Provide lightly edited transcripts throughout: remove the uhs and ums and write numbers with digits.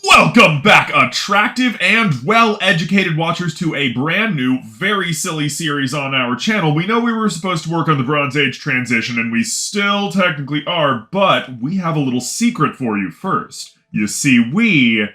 Welcome back, attractive and well-educated watchers, to a brand new, very silly series on our channel. We know we were supposed to work on the Bronze Age transition, and we still technically are, but we have a little secret for you first. You see, we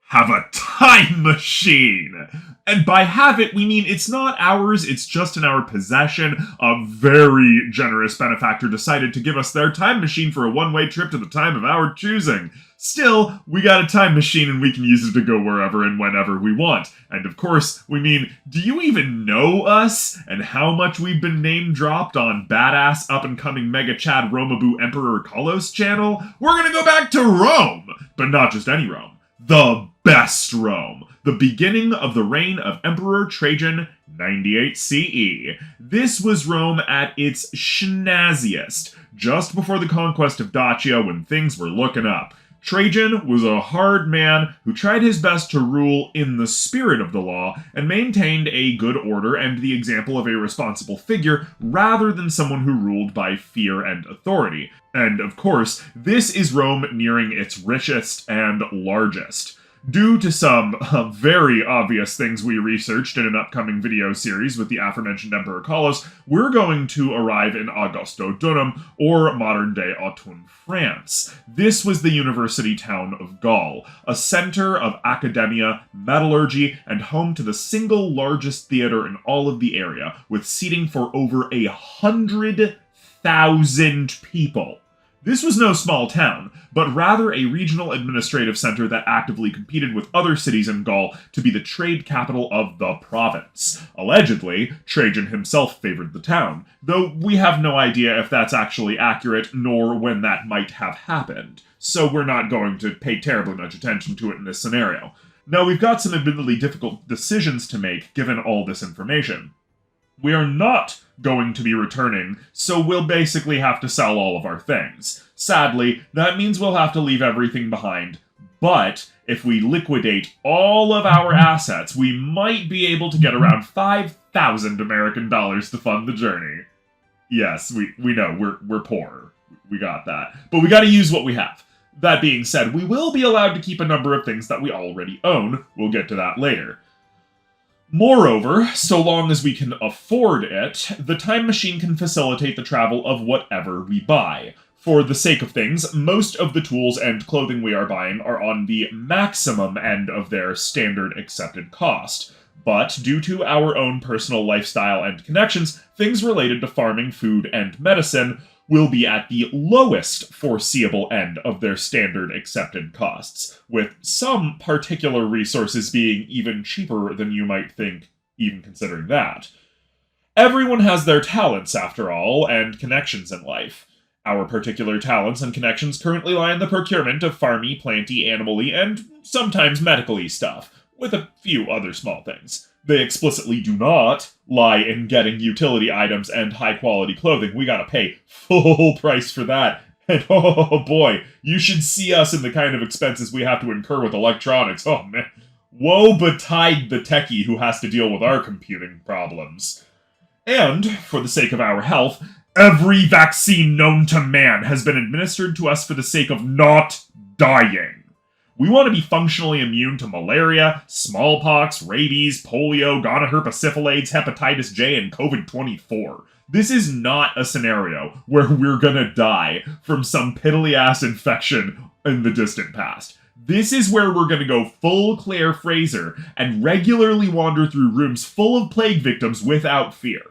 have a time machine. And by have it, we mean it's not ours, it's just in our possession. A very generous benefactor decided to give us their time machine for a one-way trip to the time of our choosing. Still, we got a time machine and we can use it to go wherever and whenever we want. And of course, we mean, do you even know us? And how much we've been name-dropped on badass up-and-coming Mega Chad Romaboo Emperor Carlos channel? We're gonna go back to Rome! But not just any Rome. The best Rome. The beginning of the reign of Emperor Trajan, 98 CE. This was Rome at its schnazziest, just before the conquest of Dacia when things were looking up. Trajan was a hard man who tried his best to rule in the spirit of the law and maintained a good order and the example of a responsible figure rather than someone who ruled by fear and authority. And of course, this is Rome nearing its richest and largest. Due to some very obvious things we researched in an upcoming video series with the aforementioned Emperor Carlos, we're going to arrive in Augustodunum, or modern-day Autun, France. This was the university town of Gaul, a center of academia, metallurgy, and home to the single largest theater in all of the area, with seating for over 100,000 people. This was no small town, but rather a regional administrative center that actively competed with other cities in Gaul to be the trade capital of the province. Allegedly, Trajan himself favored the town, though we have no idea if that's actually accurate, nor when that might have happened, so we're not going to pay terribly much attention to it in this scenario. Now, we've got some admittedly difficult decisions to make given all this information. We are not going to be returning, so we'll basically have to sell all of our things. Sadly, that means we'll have to leave everything behind, but if we liquidate all of our assets, we might be able to get around 5,000 American dollars to fund the journey. Yes, we know, we're poor. We got that. But we gotta use what we have. That being said, we will be allowed to keep a number of things that we already own. We'll get to that later. Moreover, so long as we can afford it, the time machine can facilitate the travel of whatever we buy. For the sake of things, most of the tools and clothing we are buying are on the maximum end of their standard accepted cost. But due to our own personal lifestyle and connections, things related to farming, food, and medicine will be at the lowest foreseeable end of their standard accepted costs, with some particular resources being even cheaper than you might think, even considering that. Everyone has their talents, after all, and connections in life. Our particular talents and connections currently lie in the procurement of farmy, planty, animal-y, and sometimes medical-y stuff, with a few other small things. They explicitly do not lie in getting utility items and high-quality clothing. We gotta pay full price for that. And oh boy, you should see us in the kind of expenses we have to incur with electronics. Oh man, woe betide the techie who has to deal with our computing problems. And, for the sake of our health, every vaccine known to man has been administered to us for the sake of not dying. We want to be functionally immune to malaria, smallpox, rabies, polio, gonorrhea, syphilis, hepatitis J, and COVID-24. This is not a scenario where we're gonna die from some piddly-ass infection in the distant past. This is where we're gonna go full Claire Fraser and regularly wander through rooms full of plague victims without fear.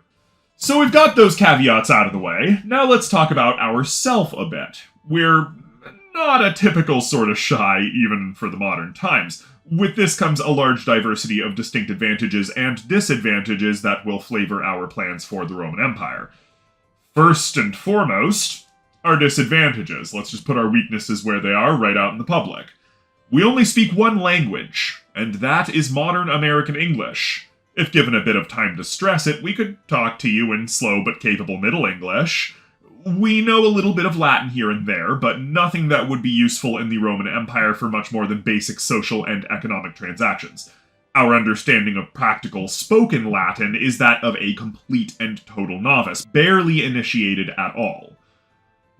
So we've got those caveats out of the way. Now let's talk about ourself a bit. We're not a typical sort of shy, even for the modern times. With this comes a large diversity of distinct advantages and disadvantages that will flavor our plans for the Roman Empire. First and foremost, our disadvantages. Let's just put our weaknesses where they are, right out in the public. We only speak one language, and that is modern American English. If given a bit of time to stress it, we could talk to you in slow but capable Middle English. We know a little bit of Latin here and there, but nothing that would be useful in the Roman Empire for much more than basic social and economic transactions. Our understanding of practical spoken Latin is that of a complete and total novice, barely initiated at all.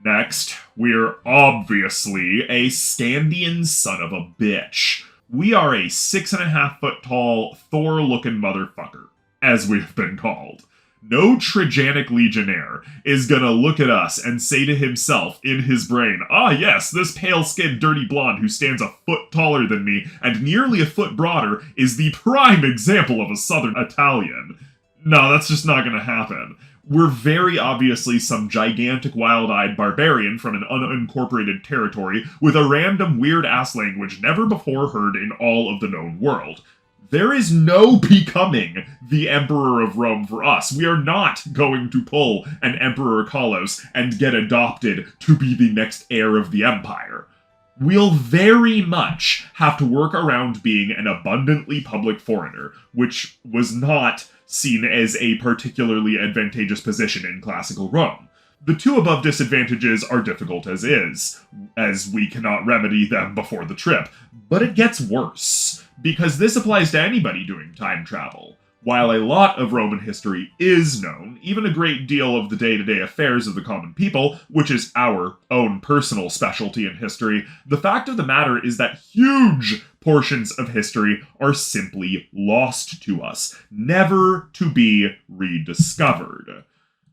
Next, we're obviously a Scandian son of a bitch. We are a 6.5 foot tall, Thor-looking motherfucker, as we've been called. No Trajanic legionnaire is gonna look at us and say to himself in his brain, ah yes, this pale-skinned dirty blonde who stands a foot taller than me and nearly a foot broader is the prime example of a Southern Italian. No, that's just not gonna happen. We're very obviously some gigantic wild-eyed barbarian from an unincorporated territory with a random weird-ass language never before heard in all of the known world. There is no becoming the Emperor of Rome for us. We are not going to pull an Emperor Carlos and get adopted to be the next heir of the Empire. We'll very much have to work around being an abundantly public foreigner, which was not seen as a particularly advantageous position in classical Rome. The two above disadvantages are difficult as is, as we cannot remedy them before the trip, but it gets worse, because this applies to anybody doing time travel. While a lot of Roman history is known, even a great deal of the day-to-day affairs of the common people, which is our own personal specialty in history, the fact of the matter is that huge portions of history are simply lost to us, never to be rediscovered.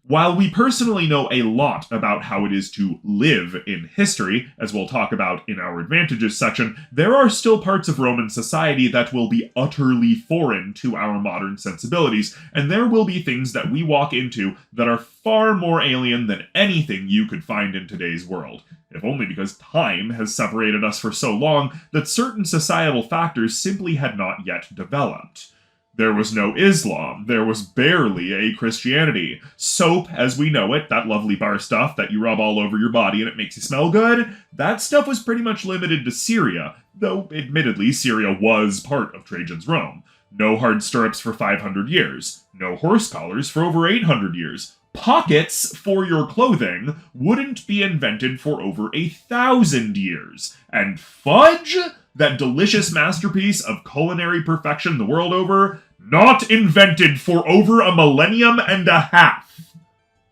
While we personally know a lot about how it is to live in history, as we'll talk about in our advantages section, there are still parts of Roman society that will be utterly foreign to our modern sensibilities, and there will be things that we walk into that are far more alien than anything you could find in today's world, if only because time has separated us for so long that certain societal factors simply had not yet developed. There was no Islam, there was barely a Christianity. Soap, as we know it, that lovely bar stuff that you rub all over your body and it makes you smell good, that stuff was pretty much limited to Syria, though admittedly Syria was part of Trajan's Rome. No hard stirrups for 500 years, no horse collars for over 800 years. Pockets for your clothing wouldn't be invented for over 1,000 years. And fudge, that delicious masterpiece of culinary perfection the world over, not invented for over a millennium and a half.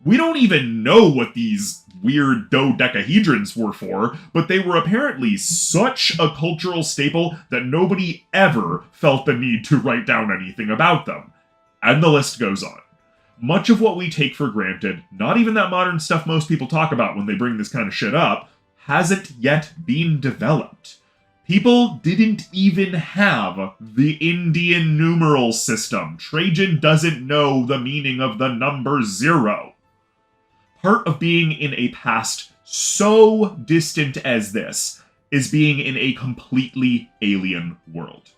We don't even know what these weird dodecahedrons were for, but they were apparently such a cultural staple that nobody ever felt the need to write down anything about them. And the list goes on. Much of what we take for granted, not even that modern stuff most people talk about when they bring this kind of shit up, hasn't yet been developed. People didn't even have the Indian numeral system. Trajan doesn't know the meaning of the number 0. Part of being in a past so distant as this is being in a completely alien world.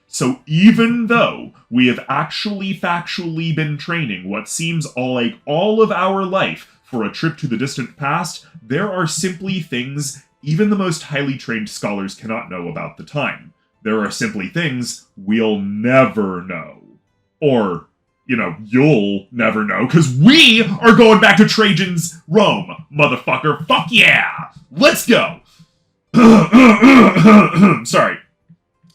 So even though we have actually factually been training what seems like all of our life for a trip to the distant past, there are simply things even the most highly trained scholars cannot know about the time. There are simply things we'll never know. Or, you'll never know, because we are going back to Trajan's Rome, motherfucker. Fuck yeah! Let's go! Sorry.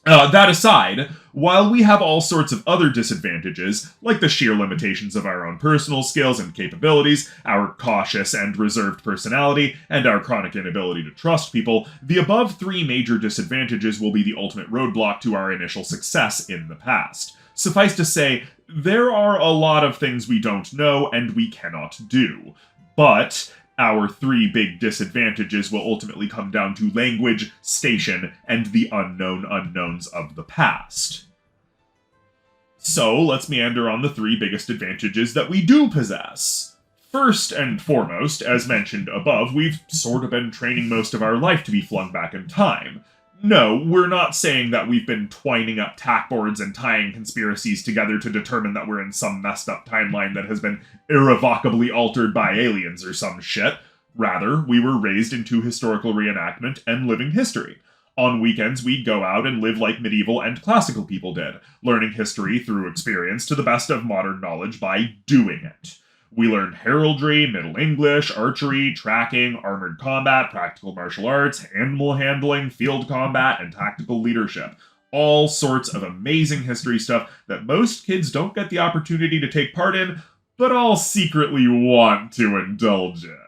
That aside, while we have all sorts of other disadvantages, like the sheer limitations of our own personal skills and capabilities, our cautious and reserved personality, and our chronic inability to trust people, the above 3 major disadvantages will be the ultimate roadblock to our initial success in the past. Suffice to say, there are a lot of things we don't know and we cannot do. But our 3 big disadvantages will ultimately come down to language, station, and the unknown unknowns of the past. So let's meander on the 3 biggest advantages that we do possess. First and foremost, as mentioned above, we've sort of been training most of our life to be flung back in time. No, we're not saying that we've been twining up tackboards and tying conspiracies together to determine that we're in some messed up timeline that has been irrevocably altered by aliens or some shit. Rather, we were raised into historical reenactment and living history. On weekends, we'd go out and live like medieval and classical people did, learning history through experience to the best of modern knowledge by doing it. We learned heraldry, Middle English, archery, tracking, armored combat, practical martial arts, animal handling, field combat, and tactical leadership. All sorts of amazing history stuff that most kids don't get the opportunity to take part in, but all secretly want to indulge in.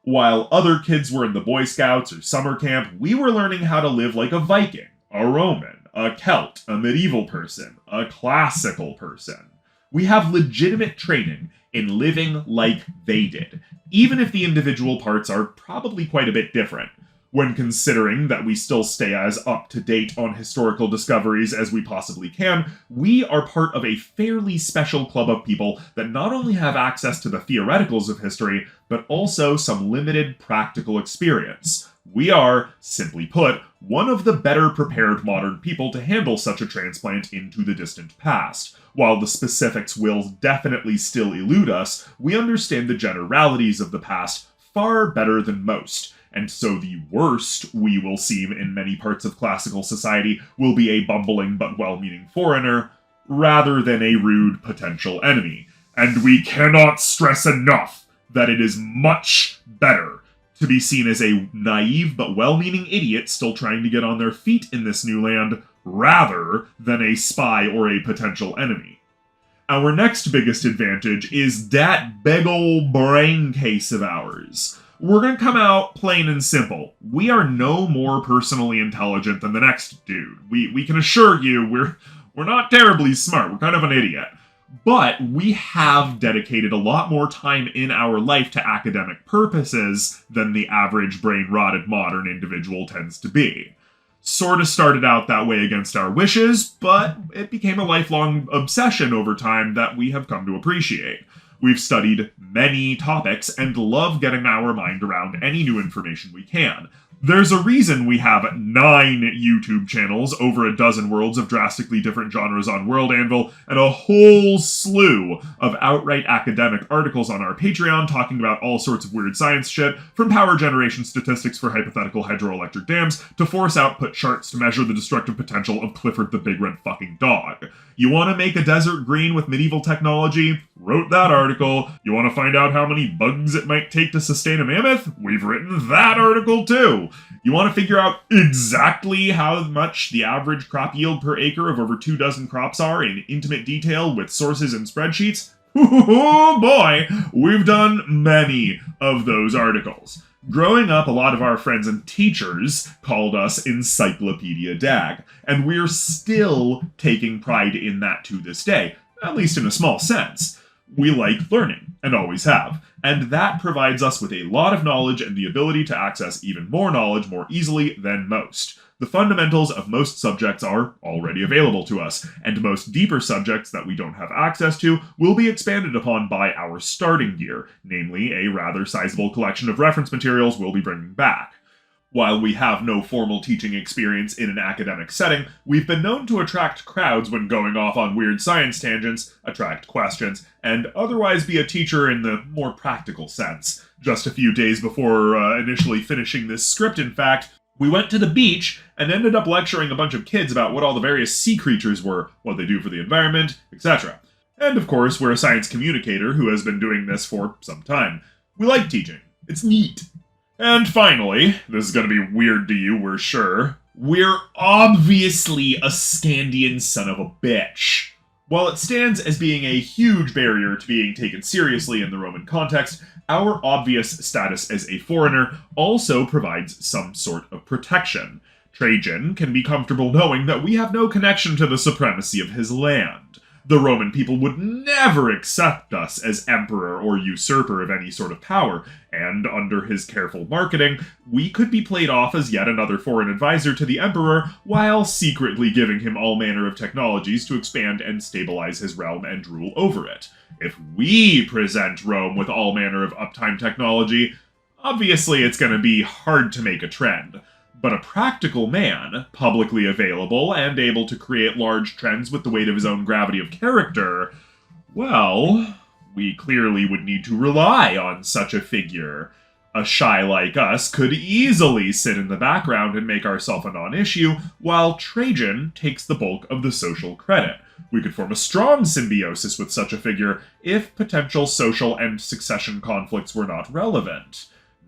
While other kids were in the Boy Scouts or summer camp, we were learning how to live like a Viking, a Roman, a Celt, a medieval person, a classical person. We have legitimate training in living like they did, even if the individual parts are probably quite a bit different. When considering that we still stay as up-to-date on historical discoveries as we possibly can, we are part of a fairly special club of people that not only have access to the theoreticals of history, but also some limited practical experience. We are, simply put, one of the better prepared modern people to handle such a transplant into the distant past. While the specifics will definitely still elude us, we understand the generalities of the past far better than most. And so the worst we will seem in many parts of classical society will be a bumbling but well-meaning foreigner, rather than a rude potential enemy. And we cannot stress enough that it is much better to be seen as a naive but well-meaning idiot still trying to get on their feet in this new land, rather than a spy or a potential enemy. Our next biggest advantage is that big ol' brain case of ours. We're gonna come out plain and simple. We are no more personally intelligent than the next dude. We can assure you we're not terribly smart. We're kind of an idiot. But we have dedicated a lot more time in our life to academic purposes than the average brain-rotted modern individual tends to be. Sort of started out that way against our wishes, but it became a lifelong obsession over time that we have come to appreciate. We've studied many topics and love getting our mind around any new information we can. There's a reason we have 9 YouTube channels, over a dozen worlds of drastically different genres on World Anvil, and a whole slew of outright academic articles on our Patreon talking about all sorts of weird science shit, from power generation statistics for hypothetical hydroelectric dams to force output charts to measure the destructive potential of Clifford the Big Red fucking Dog. You want to make a desert green with medieval technology? Wrote that article. You want to find out how many bugs it might take to sustain a mammoth? We've written that article too. You want to figure out exactly how much the average crop yield per acre of over 2 dozen crops are in intimate detail with sources and spreadsheets? Oh boy, we've done many of those articles. Growing up, a lot of our friends and teachers called us Encyclopedia Dag, and we're still taking pride in that to this day, at least in a small sense. We like learning, and always have, and that provides us with a lot of knowledge and the ability to access even more knowledge more easily than most. The fundamentals of most subjects are already available to us, and most deeper subjects that we don't have access to will be expanded upon by our starting gear, namely a rather sizable collection of reference materials we'll be bringing back. While we have no formal teaching experience in an academic setting, we've been known to attract crowds when going off on weird science tangents, attract questions, and otherwise be a teacher in the more practical sense. Just a few days before initially finishing this script, in fact, we went to the beach and ended up lecturing a bunch of kids about what all the various sea creatures were, what they do for the environment, etc. And of course, we're a science communicator who has been doing this for some time. We like teaching. It's neat. And finally, this is going to be weird to you, we're sure, we're obviously a Scandian son of a bitch. While it stands as being a huge barrier to being taken seriously in the Roman context, our obvious status as a foreigner also provides some sort of protection. Trajan can be comfortable knowing that we have no connection to the supremacy of his land. The Roman people would never accept us as emperor or usurper of any sort of power, and under his careful marketing, we could be played off as yet another foreign advisor to the emperor, while secretly giving him all manner of technologies to expand and stabilize his realm and rule over it. If we present Rome with all manner of uptime technology, obviously it's going to be hard to make a trend. But a practical man, publicly available, and able to create large trends with the weight of his own gravity of character, well, we clearly would need to rely on such a figure. A shy like us could easily sit in the background and make ourselves a non-issue, while Trajan takes the bulk of the social credit. We could form a strong symbiosis with such a figure if potential social and succession conflicts were not relevant.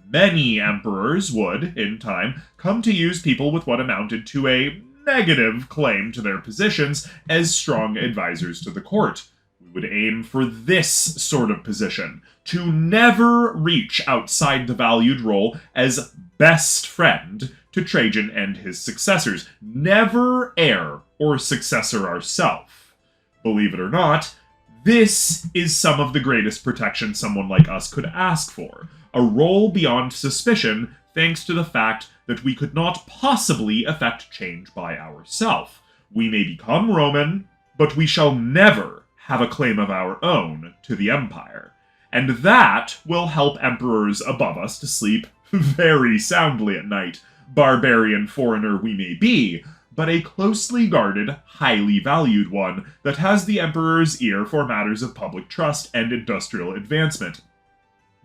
Many emperors would, in time, come to use people with what amounted to a negative claim to their positions as strong advisors to the court. We would aim for this sort of position, to never reach outside the valued role as best friend to Trajan and his successors. Never heir or successor ourself. Believe it or not, this is some of the greatest protection someone like us could ask for. A role beyond suspicion, thanks to the fact that we could not possibly effect change by ourselves. We may become Roman, but we shall never have a claim of our own to the empire. And that will help emperors above us to sleep very soundly at night, barbarian foreigner we may be, but a closely guarded, highly valued one that has the emperor's ear for matters of public trust and industrial advancement.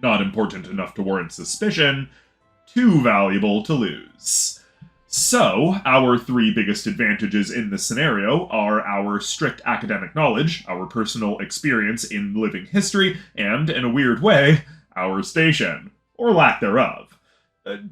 Not important enough to warrant suspicion, too valuable to lose. So, our three biggest advantages in this scenario are our strict academic knowledge, our personal experience in living history, and, in a weird way, our station, or lack thereof.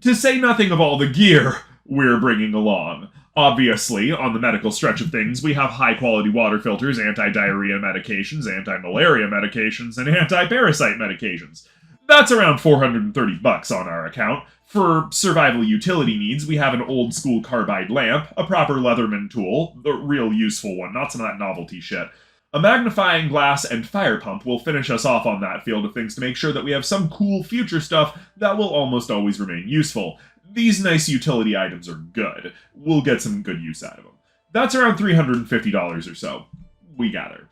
To say nothing of all the gear we're bringing along. Obviously, on the medical stretch of things, we have high-quality water filters, anti-diarrhea medications, anti-malaria medications, and anti-parasite medications. That's around $430 on our account. For survival utility needs, we have an old-school carbide lamp, a proper Leatherman tool, the real useful one, not some of that novelty shit. A magnifying glass and fire pump will finish us off on that field of things to make sure that we have some cool future stuff that will almost always remain useful. These nice utility items are good. We'll get some good use out of them. That's around $350 or so, we gather.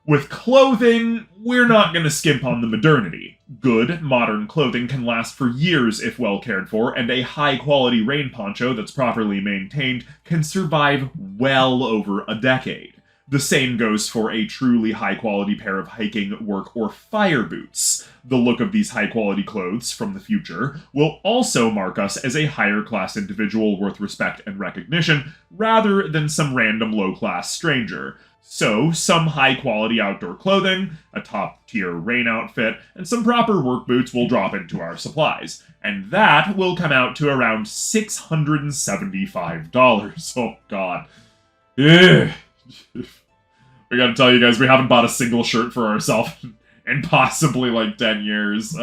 With clothing, we're not going to skimp on the modernity. Good, modern clothing can last for years if well cared for, and a high-quality rain poncho that's properly maintained can survive well over a decade. The same goes for a truly high-quality pair of hiking, work, or fire boots. The look of these high-quality clothes from the future will also mark us as a higher-class individual worth respect and recognition, rather than some random low-class stranger. So, some high-quality outdoor clothing, a top-tier rain outfit, and some proper work boots will drop into our supplies. And that will come out to around $675. Oh, God. Ugh. I gotta tell you guys, we haven't bought a single shirt for ourselves in possibly like 10 years.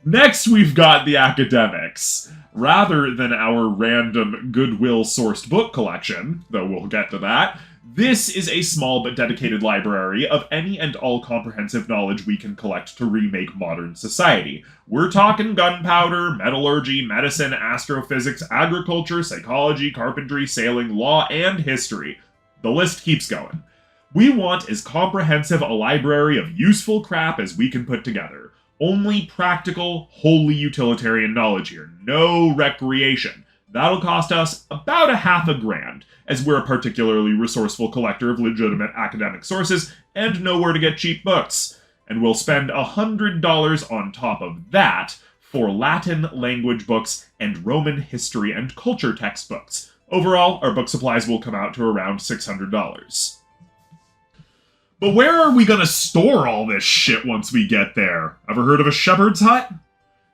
Next, we've got the academics. Rather than our random Goodwill-sourced book collection, though we'll get to that, this is a small but dedicated library of any and all comprehensive knowledge we can collect to remake modern society. We're talking gunpowder, metallurgy, medicine, astrophysics, agriculture, psychology, carpentry, sailing, law, and history. The list keeps going. We want as comprehensive a library of useful crap as we can put together. Only practical, wholly utilitarian knowledge here. No recreation. That'll cost us about $50,000, as we're a particularly resourceful collector of legitimate academic sources and know where to get cheap books. And we'll spend $100 on top of that for Latin language books and Roman history and culture textbooks. Overall, our book supplies will come out to around $600. But where are we gonna store all this shit once we get there? Ever heard of a shepherd's hut?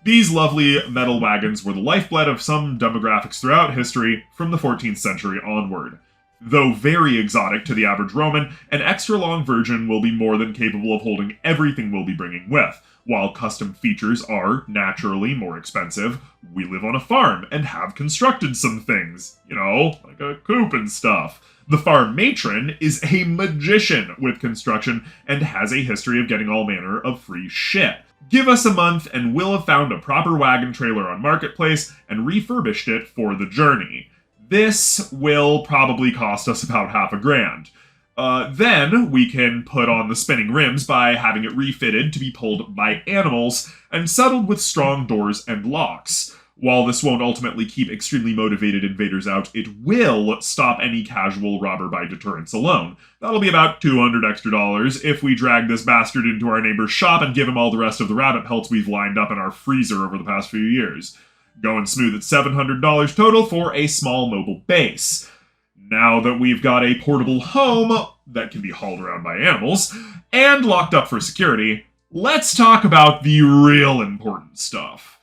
These lovely metal wagons were the lifeblood of some demographics throughout history from the 14th century onward. Though very exotic to the average Roman, an extra-long version will be more than capable of holding everything we'll be bringing with. While custom features are, naturally, more expensive, we live on a farm and have constructed some things. You know, like a coop and stuff. The farm matron is a magician with construction and has a history of getting all manner of free shit. Give us a month and we'll have found a proper wagon trailer on Marketplace and refurbished it for the journey. This will probably cost us about $50,000. Then we can put on the spinning rims by having it refitted to be pulled by animals and settled with strong doors and locks. While this won't ultimately keep extremely motivated invaders out, it will stop any casual robber by deterrence alone. That'll be about $200 extra if we drag this bastard into our neighbor's shop and give him all the rest of the rabbit pelts we've lined up in our freezer over the past few years. Going smooth at $700 total for a small mobile base. Now that we've got a portable home that can be hauled around by animals, and locked up for security, let's talk about the real important stuff.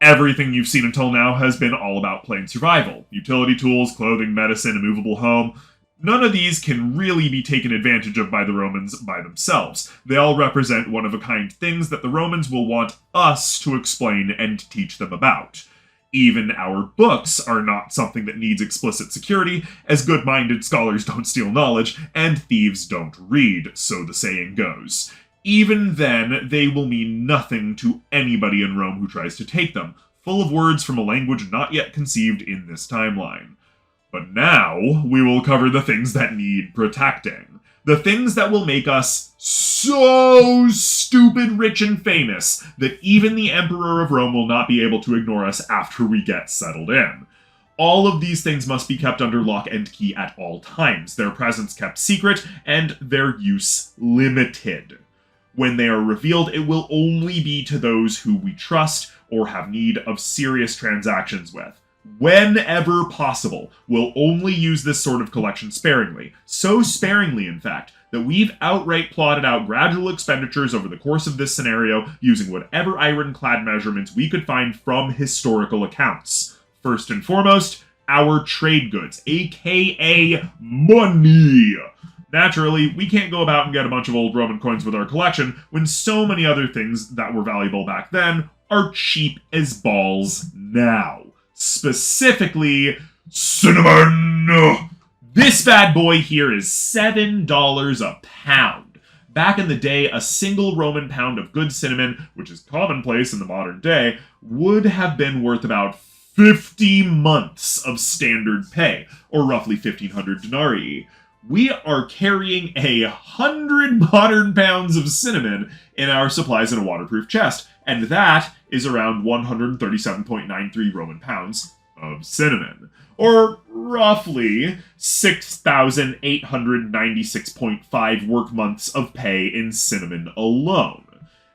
Everything you've seen until now has been all about plain survival. Utility tools, clothing, medicine, a movable home. None of these can really be taken advantage of by the Romans by themselves. They all represent one-of-a-kind things that the Romans will want us to explain and teach them about. Even our books are not something that needs explicit security, as good-minded scholars don't steal knowledge, and thieves don't read, so the saying goes. Even then, they will mean nothing to anybody in Rome who tries to take them, full of words from a language not yet conceived in this timeline. But now, we will cover the things that need protecting. The things that will make us so stupid rich and famous that even the Emperor of Rome will not be able to ignore us after we get settled in. All of these things must be kept under lock and key at all times, their presence kept secret, and their use limited. When they are revealed, it will only be to those who we trust or have need of serious transactions with. Whenever possible, we'll only use this sort of collection sparingly. So sparingly, in fact, that we've outright plotted out gradual expenditures over the course of this scenario using whatever ironclad measurements we could find from historical accounts. First and foremost, our trade goods, aka money. Naturally, we can't go about and get a bunch of old Roman coins with our collection when so many other things that were valuable back then are cheap as balls now. Specifically, cinnamon! This bad boy here is $7 a pound. Back in the day, a single Roman pound of good cinnamon, which is commonplace in the modern day, would have been worth about 50 months of standard pay, or roughly 1,500 denarii. We are carrying 100 modern pounds of cinnamon in our supplies in a waterproof chest, and that is around 137.93 Roman pounds of cinnamon, or roughly 6,896.5 work months of pay in cinnamon alone.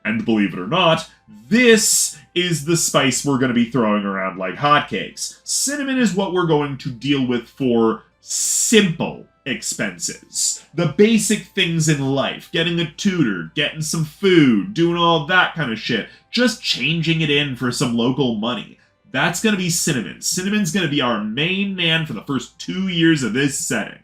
And believe it or not, this is the spice we're going to be throwing around like hotcakes. Cinnamon is what we're going to deal with for simple expenses. The basic things in life. Getting a tutor, getting some food, doing all that kind of shit. Just changing it in for some local money. That's going to be cinnamon. Cinnamon's going to be our main man for the first 2 years of this setting.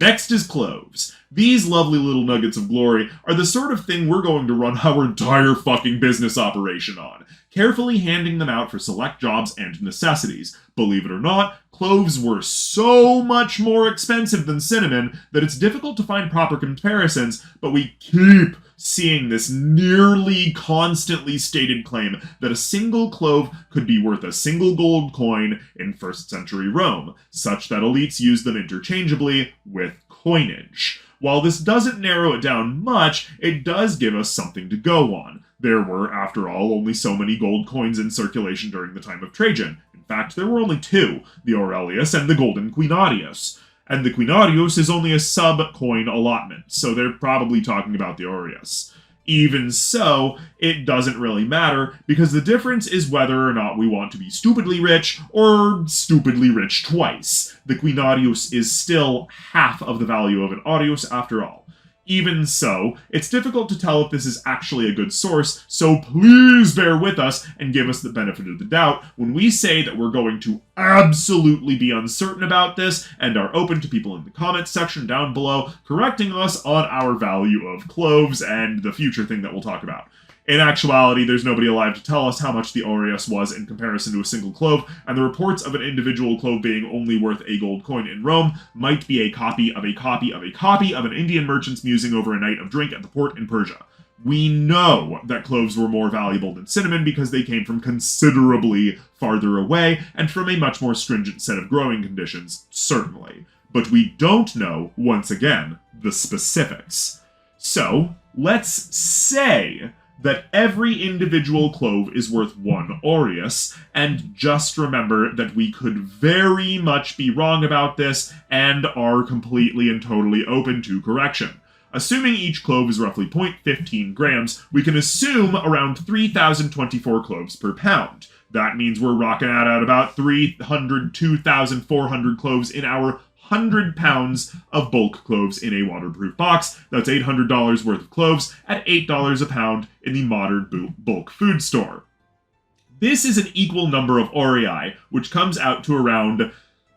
Next is cloves. These lovely little nuggets of glory are the sort of thing we're going to run our entire fucking business operation on, carefully handing them out for select jobs and necessities. Believe it or not, cloves were so much more expensive than cinnamon that it's difficult to find proper comparisons, but we keep seeing this nearly constantly stated claim that a single clove could be worth a single gold coin in 1st century Rome, such that elites used them interchangeably with coinage. While this doesn't narrow it down much, it does give us something to go on. There were, after all, only so many gold coins in circulation during the time of Trajan. In fact, there were only 2, the Aurelius and the golden quinarius. And the quinarius is only a sub-coin allotment, so they're probably talking about the aureus. Even so, it doesn't really matter, because the difference is whether or not we want to be stupidly rich, or stupidly rich twice. The quinarius is still half of the value of an aureus after all. Even so, it's difficult to tell if this is actually a good source, so please bear with us and give us the benefit of the doubt when we say that we're going to absolutely be uncertain about this and are open to people in the comments section down below correcting us on our value of cloves and the future thing that we'll talk about. In actuality, there's nobody alive to tell us how much the aureus was in comparison to a single clove, and the reports of an individual clove being only worth a gold coin in Rome might be a copy of a copy of a copy of an Indian merchant's musing over a night of drink at the port in Persia. We know that cloves were more valuable than cinnamon because they came from considerably farther away and from a much more stringent set of growing conditions, certainly. But we don't know, once again, the specifics. So, let's say that every individual clove is worth 1 aureus, and just remember that we could very much be wrong about this and are completely and totally open to correction. Assuming each clove is roughly 0.15 grams, we can assume around 3,024 cloves per pound. That means we're rocking out at about 302,400 cloves in our 100 pounds of bulk cloves in a waterproof box. That's $800 worth of cloves at $8 a pound in the modern bulk food store. This is an equal number of aurii, which comes out to around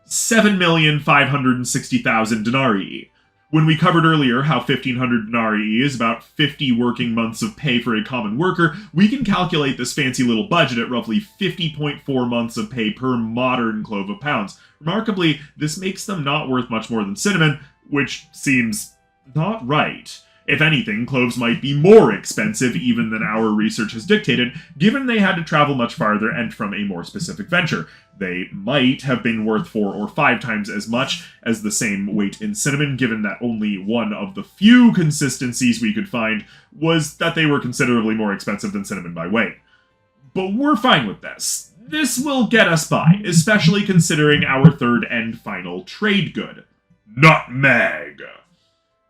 7,560,000 denarii. When we covered earlier how 1,500 denarii is about 50 working months of pay for a common worker, we can calculate this fancy little budget at roughly 50.4 months of pay per modern clove of pounds. Remarkably, this makes them not worth much more than cinnamon, which seems not right. If anything, cloves might be more expensive even than our research has dictated, given they had to travel much farther and from a more specific venture. They might have been worth 4 or 5 times as much as the same weight in cinnamon, given that only one of the few consistencies we could find was that they were considerably more expensive than cinnamon by weight. But we're fine with this. This will get us by, especially considering our third and final trade good: nutmeg.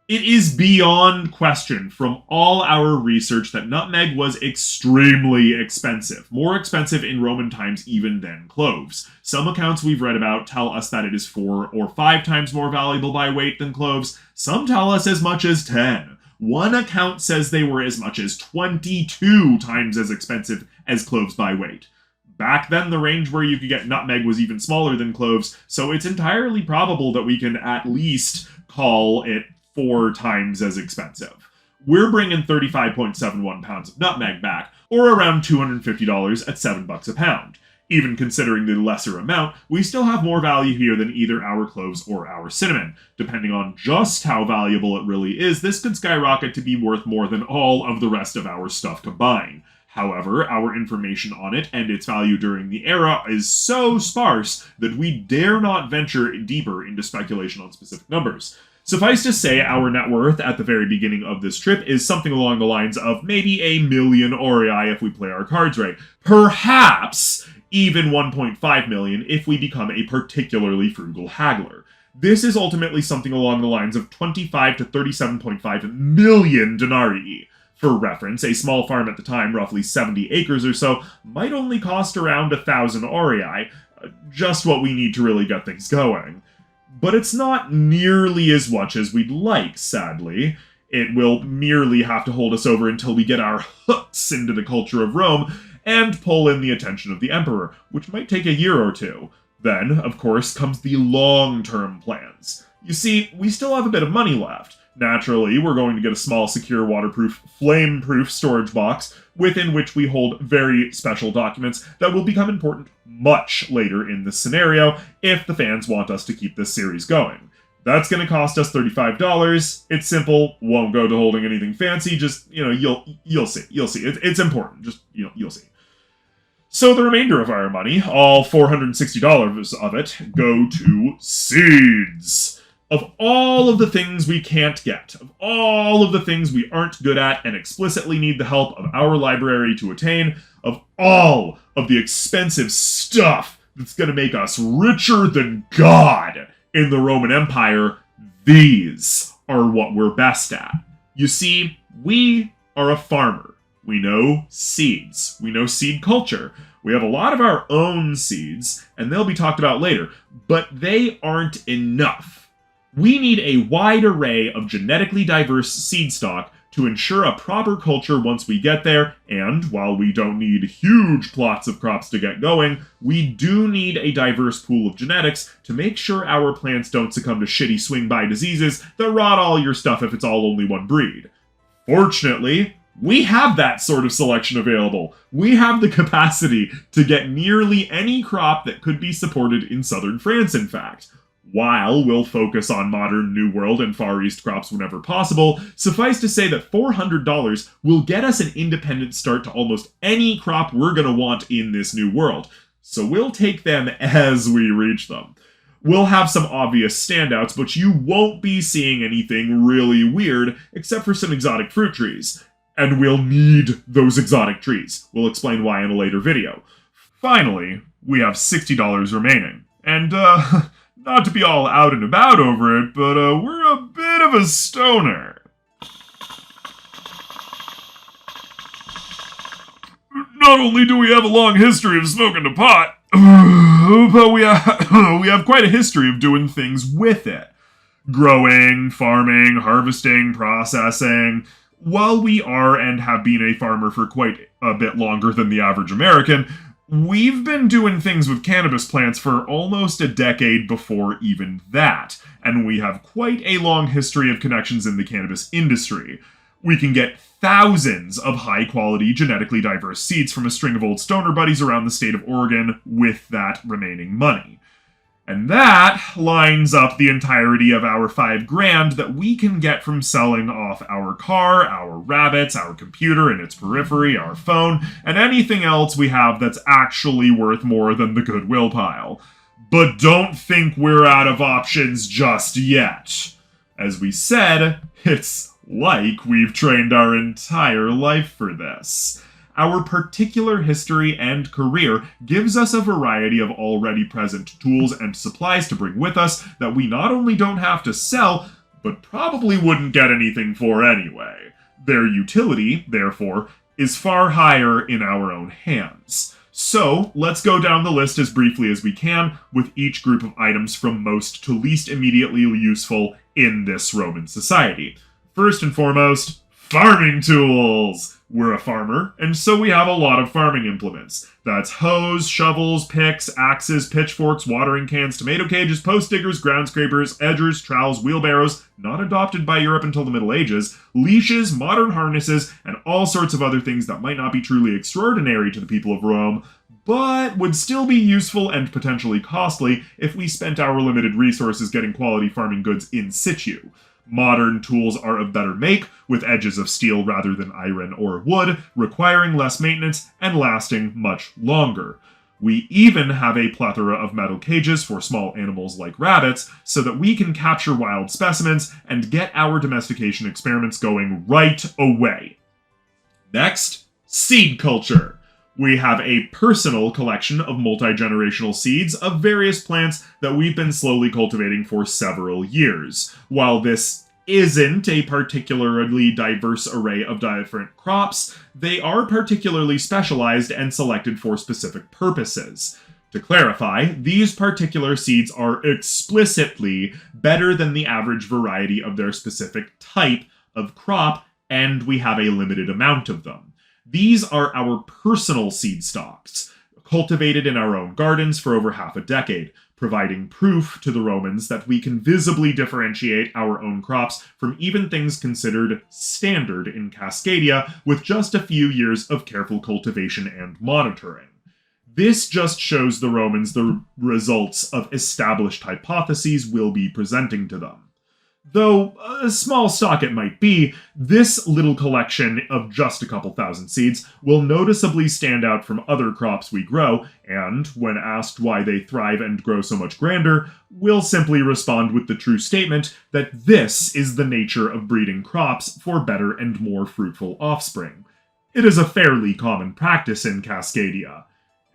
It is beyond question from all our research that nutmeg was extremely expensive, more expensive in Roman times even than cloves. Some accounts we've read about tell us that it is 4 or 5 times more valuable by weight than cloves. Some tell us as much as 10. One account says they were as much as 22 times as expensive as cloves by weight. Back then, the range where you could get nutmeg was even smaller than cloves, so it's entirely probable that we can at least call it 4 times as expensive. We're bringing 35.71 pounds of nutmeg back, or around $250 at $7 a pound. Even considering the lesser amount, we still have more value here than either our cloves or our cinnamon. Depending on just how valuable it really is, this could skyrocket to be worth more than all of the rest of our stuff combined. However, our information on it and its value during the era is so sparse that we dare not venture deeper into speculation on specific numbers. Suffice to say, our net worth at the very beginning of this trip is something along the lines of maybe 1 million aurei if we play our cards right. Perhaps even 1.5 million if we become a particularly frugal haggler. This is ultimately something along the lines of 25 to 37.5 million denarii. For reference, a small farm at the time, roughly 70 acres or so, might only cost around 1,000 aurei, just what we need to really get things going. But it's not nearly as much as we'd like, sadly. It will merely have to hold us over until we get our hooks into the culture of Rome and pull in the attention of the emperor, which might take a year or two. Then, of course, comes the long-term plans. You see, we still have a bit of money left. Naturally, we're going to get a small, secure, waterproof, flame-proof storage box within which we hold very special documents that will become important much later in this scenario if the fans want us to keep this series going. That's going to cost us $35. It's simple, won't go to holding anything fancy, just, you'll see. It's important, just, you'll see. So the remainder of our money, all $460 of it, go to seeds. Of all of the things we can't get, of all of the things we aren't good at and explicitly need the help of our library to attain, of all of the expensive stuff that's going to make us richer than God in the Roman Empire, these are what we're best at. You see, we are a farmer. We know seeds. We know seed culture. We have a lot of our own seeds, and they'll be talked about later, but they aren't enough. We need a wide array of genetically diverse seed stock to ensure a proper culture once we get there, and while we don't need huge plots of crops to get going, we do need a diverse pool of genetics to make sure our plants don't succumb to shitty swing-by diseases that rot all your stuff if it's all only one breed. Fortunately, we have that sort of selection available. We have the capacity to get nearly any crop that could be supported in southern France, in fact. While we'll focus on modern New World and Far East crops whenever possible, suffice to say that $400 will get us an independent start to almost any crop we're going to want in this new world. So we'll take them as we reach them. We'll have some obvious standouts, but you won't be seeing anything really weird except for some exotic fruit trees. And we'll need those exotic trees. We'll explain why in a later video. Finally, we have $60 remaining. And, not to be all out and about over it, but we're a bit of a stoner. Not only do we have a long history of smoking the pot, but we have quite a history of doing things with it. Growing, farming, harvesting, processing. While we are and have been a farmer for quite a bit longer than the average American, We've been doing things with cannabis plants for almost a decade before even that, and we have quite a long history of connections in the cannabis industry. We can get thousands of high-quality, genetically diverse seeds from a string of old stoner buddies around the state of Oregon with that remaining money. And that lines up the entirety of our $5,000 that we can get from selling off our car, our rabbits, our computer and its periphery, our phone, and anything else we have that's actually worth more than the Goodwill pile. But don't think we're out of options just yet. As we said, it's like we've trained our entire life for this. Our particular history and career gives us a variety of already present tools and supplies to bring with us that we not only don't have to sell, but probably wouldn't get anything for anyway. Their utility, therefore, is far higher in our own hands. So, let's go down the list as briefly as we can, with each group of items from most to least immediately useful in this Roman society. First and foremost, farming tools! We're a farmer, and so we have a lot of farming implements. That's hoes, shovels, picks, axes, pitchforks, watering cans, tomato cages, post diggers, ground scrapers, edgers, trowels, wheelbarrows, not adopted by Europe until the Middle Ages, leashes, modern harnesses, and all sorts of other things that might not be truly extraordinary to the people of Rome, but would still be useful and potentially costly if we spent our limited resources getting quality farming goods in situ. Modern tools are of better make, with edges of steel rather than iron or wood, requiring less maintenance and lasting much longer. We even have a plethora of metal cages for small animals like rabbits, so that we can capture wild specimens and get our domestication experiments going right away. Next, seed culture. We have a personal collection of multi-generational seeds of various plants that we've been slowly cultivating for several years. While this isn't a particularly diverse array of different crops, they are particularly specialized and selected for specific purposes. To clarify, these particular seeds are explicitly better than the average variety of their specific type of crop, and we have a limited amount of them. These are our personal seed stocks, cultivated in our own gardens for over half a decade, providing proof to the Romans that we can visibly differentiate our own crops from even things considered standard in Cascadia with just a few years of careful cultivation and monitoring. This just shows the Romans the results of established hypotheses we'll be presenting to them. Though a small stock it might be, this little collection of just a couple thousand seeds will noticeably stand out from other crops we grow, and when asked why they thrive and grow so much grander, we'll simply respond with the true statement that this is the nature of breeding crops for better and more fruitful offspring. It is a fairly common practice in Cascadia.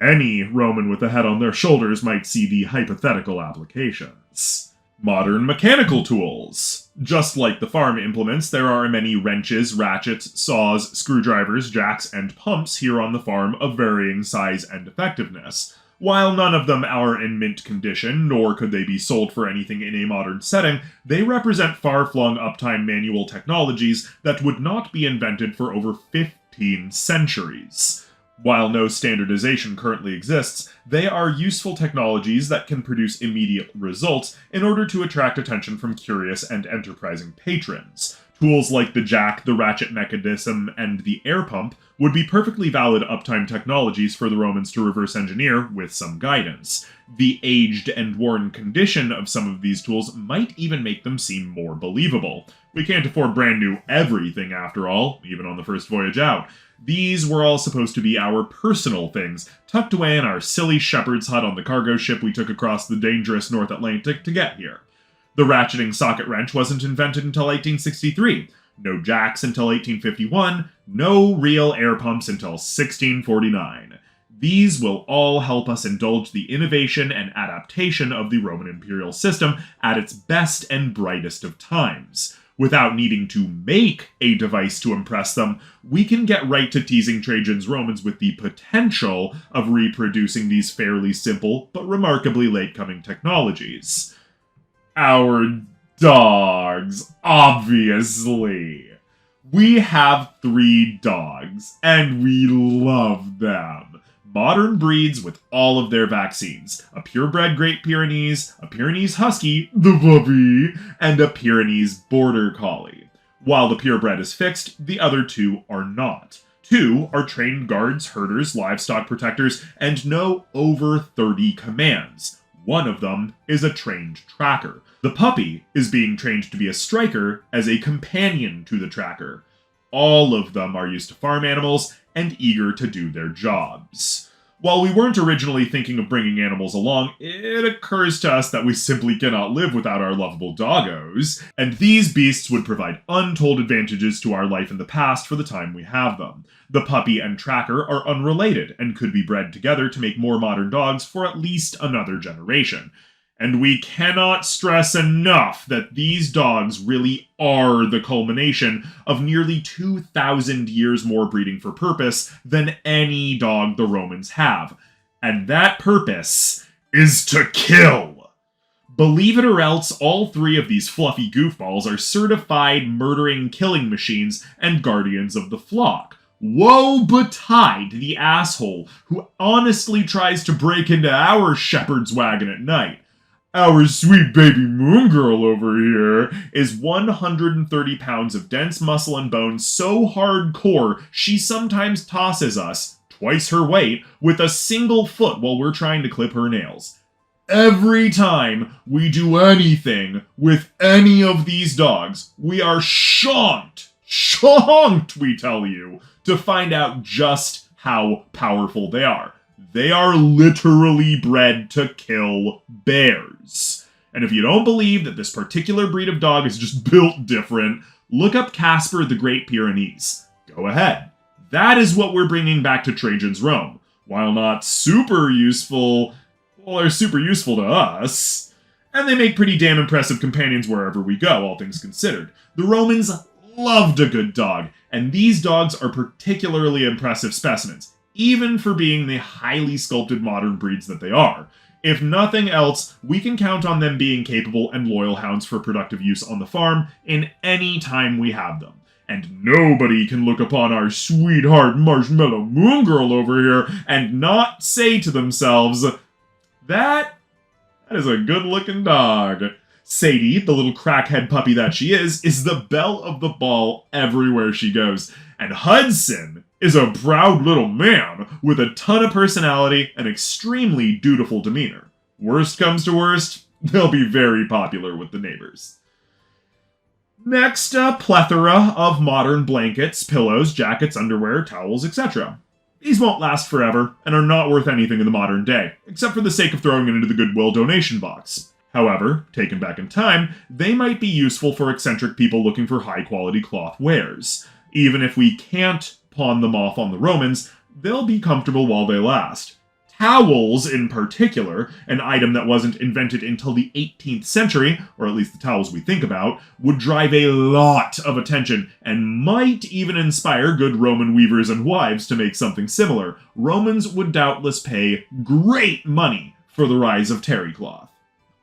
Any Roman with a head on their shoulders might see the hypothetical applications. Modern mechanical tools. Just like the farm implements, there are many wrenches, ratchets, saws, screwdrivers, jacks, and pumps here on the farm of varying size and effectiveness. While none of them are in mint condition, nor could they be sold for anything in a modern setting, they represent far-flung uptime manual technologies that would not be invented for over 15 centuries. While no standardization currently exists, they are useful technologies that can produce immediate results in order to attract attention from curious and enterprising patrons. Tools like the jack, the ratchet mechanism, and the air pump would be perfectly valid uptime technologies for the Romans to reverse engineer with some guidance. The aged and worn condition of some of these tools might even make them seem more believable. We can't afford brand new everything after all, even on the first voyage out. These were all supposed to be our personal things, tucked away in our silly shepherd's hut on the cargo ship we took across the dangerous North Atlantic to get here. The ratcheting socket wrench wasn't invented until 1863, no jacks until 1851, no real air pumps until 1649. These will all help us indulge the innovation and adaptation of the Roman imperial system at its best and brightest of times. Without needing to make a device to impress them, we can get right to teasing Trajan's Romans with the potential of reproducing these fairly simple but remarkably late-coming technologies. Our dogs, obviously. We have 3 dogs, and we love them. modern breeds with all of their vaccines. A purebred Great Pyrenees, a Pyrenees Husky, the puppy, and a Pyrenees Border Collie. While the purebred is fixed, the other two are not. 2 are trained guards, herders, livestock protectors, and know over 30 commands. One of them is a trained tracker. The puppy is being trained to be a striker as a companion to the tracker. All of them are used to farm animals and eager to do their jobs. While we weren't originally thinking of bringing animals along, it occurs to us that we simply cannot live without our lovable doggos, and these beasts would provide untold advantages to our life in the past for the time we have them. The puppy and tracker are unrelated and could be bred together to make more modern dogs for at least another generation. And we cannot stress enough that these dogs really are the culmination of nearly 2,000 years more breeding for purpose than any dog the Romans have. And that purpose is to kill. Believe it or else, all 3 of these fluffy goofballs are certified murdering killing machines and guardians of the flock. Woe betide the asshole who honestly tries to break into our shepherd's wagon at night. Our sweet baby moon girl over here is 130 pounds of dense muscle and bone so hardcore she sometimes tosses us, twice her weight, with a single foot while we're trying to clip her nails. Every time we do anything with any of these dogs, we are shocked, we tell you, to find out just how powerful they are. They are literally bred to kill bears. And if you don't believe that this particular breed of dog is just built different, look up Casper the Great Pyrenees. Go ahead. That is what we're bringing back to Trajan's Rome. While not super useful, well, they're super useful to us. And they make pretty damn impressive companions wherever we go, all things considered. The Romans loved a good dog, and these dogs are particularly impressive specimens, even for being the highly sculpted modern breeds that they are. If nothing else, we can count on them being capable and loyal hounds for productive use on the farm in any time we have them. And nobody can look upon our sweetheart marshmallow moon girl over here and not say to themselves, that is a good-looking dog. Sadie, the little crackhead puppy that she is the belle of the ball everywhere she goes. And Hudson is a proud little man with a ton of personality and extremely dutiful demeanor. Worst comes to worst, they'll be very popular with the neighbors. Next, a plethora of modern blankets, pillows, jackets, underwear, towels, etc. These won't last forever and are not worth anything in the modern day, except for the sake of throwing it into the Goodwill donation box. However, taken back in time, they might be useful for eccentric people looking for high-quality cloth wares. Even if we can't pawn them off on the Romans, they'll be comfortable while they last. Towels, in particular, an item that wasn't invented until the 18th century, or at least the towels we think about, would drive a lot of attention and might even inspire good Roman weavers and wives to make something similar. Romans would doubtless pay great money for the rise of terry cloth.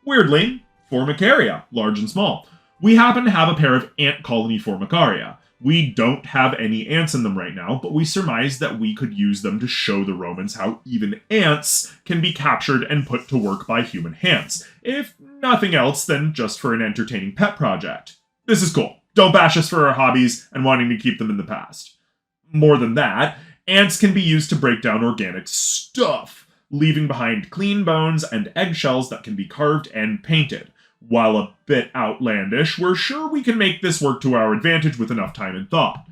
Weirdly, Formicaria, large and small. We happen to have a pair of ant colony Formicaria. We don't have any ants in them right now, but we surmise that we could use them to show the Romans how even ants can be captured and put to work by human hands, if nothing else than just for an entertaining pet project. This is cool. Don't bash us for our hobbies and wanting to keep them in the past. More than that, ants can be used to break down organic stuff, leaving behind clean bones and eggshells that can be carved and painted. While a bit outlandish, we're sure we can make this work to our advantage with enough time and thought.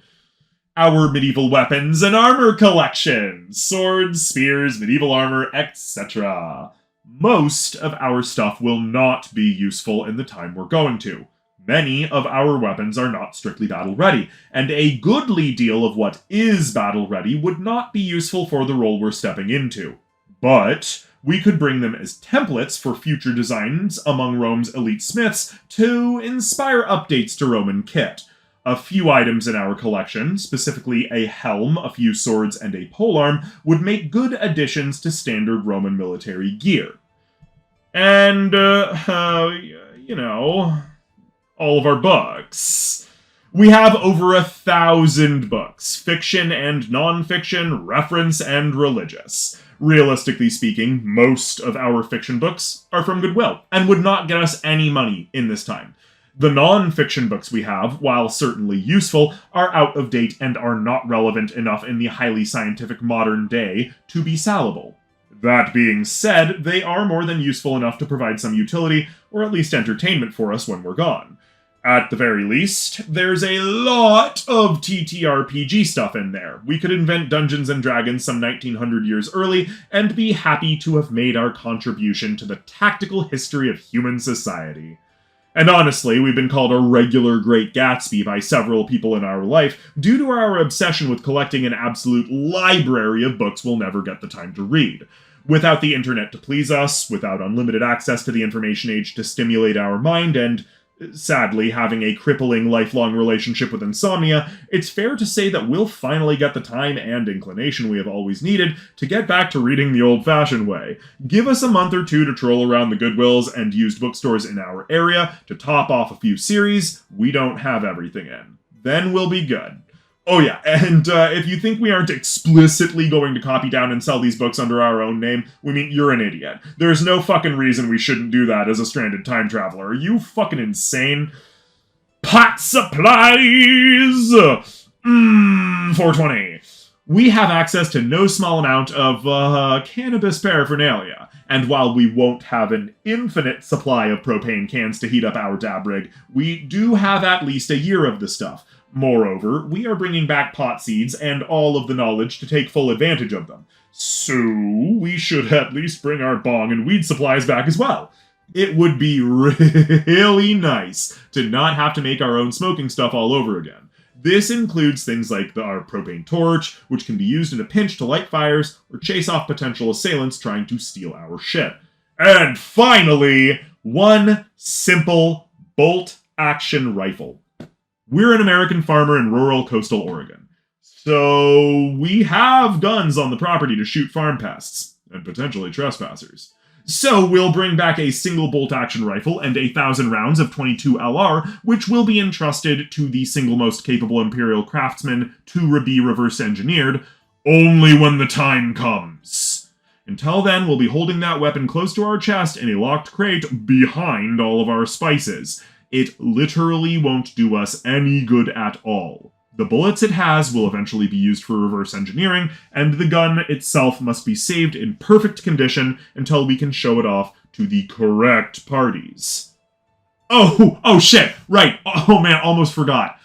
Our medieval weapons and armor collection. Swords, spears, medieval armor, etc. Most of our stuff will not be useful in the time we're going to. Many of our weapons are not strictly battle-ready, and a goodly deal of what is battle-ready would not be useful for the role we're stepping into. But we could bring them as templates for future designs among Rome's elite smiths to inspire updates to Roman kit. A few items in our collection, specifically a helm, a few swords, and a polearm, would make good additions to standard Roman military gear. And, all of our books. We have over 1,000 books, fiction and non-fiction, reference and religious. Realistically speaking, most of our fiction books are from Goodwill, and would not get us any money in this time. The non-fiction books we have, while certainly useful, are out of date and are not relevant enough in the highly scientific modern day to be salable. That being said, they are more than useful enough to provide some utility, or at least entertainment for us when we're gone. At the very least, there's a lot of TTRPG stuff in there. We could invent Dungeons & Dragons some 1900 years early, and be happy to have made our contribution to the tactical history of human society. And honestly, we've been called a regular Great Gatsby by several people in our life due to our obsession with collecting an absolute library of books we'll never get the time to read. Without the internet to please us, without unlimited access to the information age to stimulate our mind, and sadly having a crippling lifelong relationship with insomnia, it's fair to say that we'll finally get the time and inclination we have always needed to get back to reading the old-fashioned way. Give us a month or two to troll around the Goodwills and used bookstores in our area to top off a few series we don't have everything in. Then we'll be good. Oh yeah, and if you think we aren't explicitly going to copy down and sell these books under our own name, we mean you're an idiot. There's no fucking reason we shouldn't do that as a stranded time traveler. Are you fucking insane? Pot supplies! 420. We have access to no small amount of, cannabis paraphernalia. And while we won't have an infinite supply of propane cans to heat up our dab rig, we do have at least a year of the stuff. Moreover, we are bringing back pot seeds and all of the knowledge to take full advantage of them. So, we should at least bring our bong and weed supplies back as well. It would be really nice to not have to make our own smoking stuff all over again. This includes things like our propane torch, which can be used in a pinch to light fires or chase off potential assailants trying to steal our shit. And finally, one simple bolt-action rifle. We're an American farmer in rural coastal Oregon. So we have guns on the property to shoot farm pests, and potentially trespassers. So we'll bring back a single bolt-action rifle and 1,000 rounds of .22 LR, which will be entrusted to the single most capable Imperial craftsman to be reverse-engineered, only when the time comes. Until then, we'll be holding that weapon close to our chest in a locked crate behind all of our spices. It literally won't do us any good at all. The bullets it has will eventually be used for reverse engineering, and the gun itself must be saved in perfect condition until we can show it off to the correct parties. Oh shit, right, oh man, almost forgot.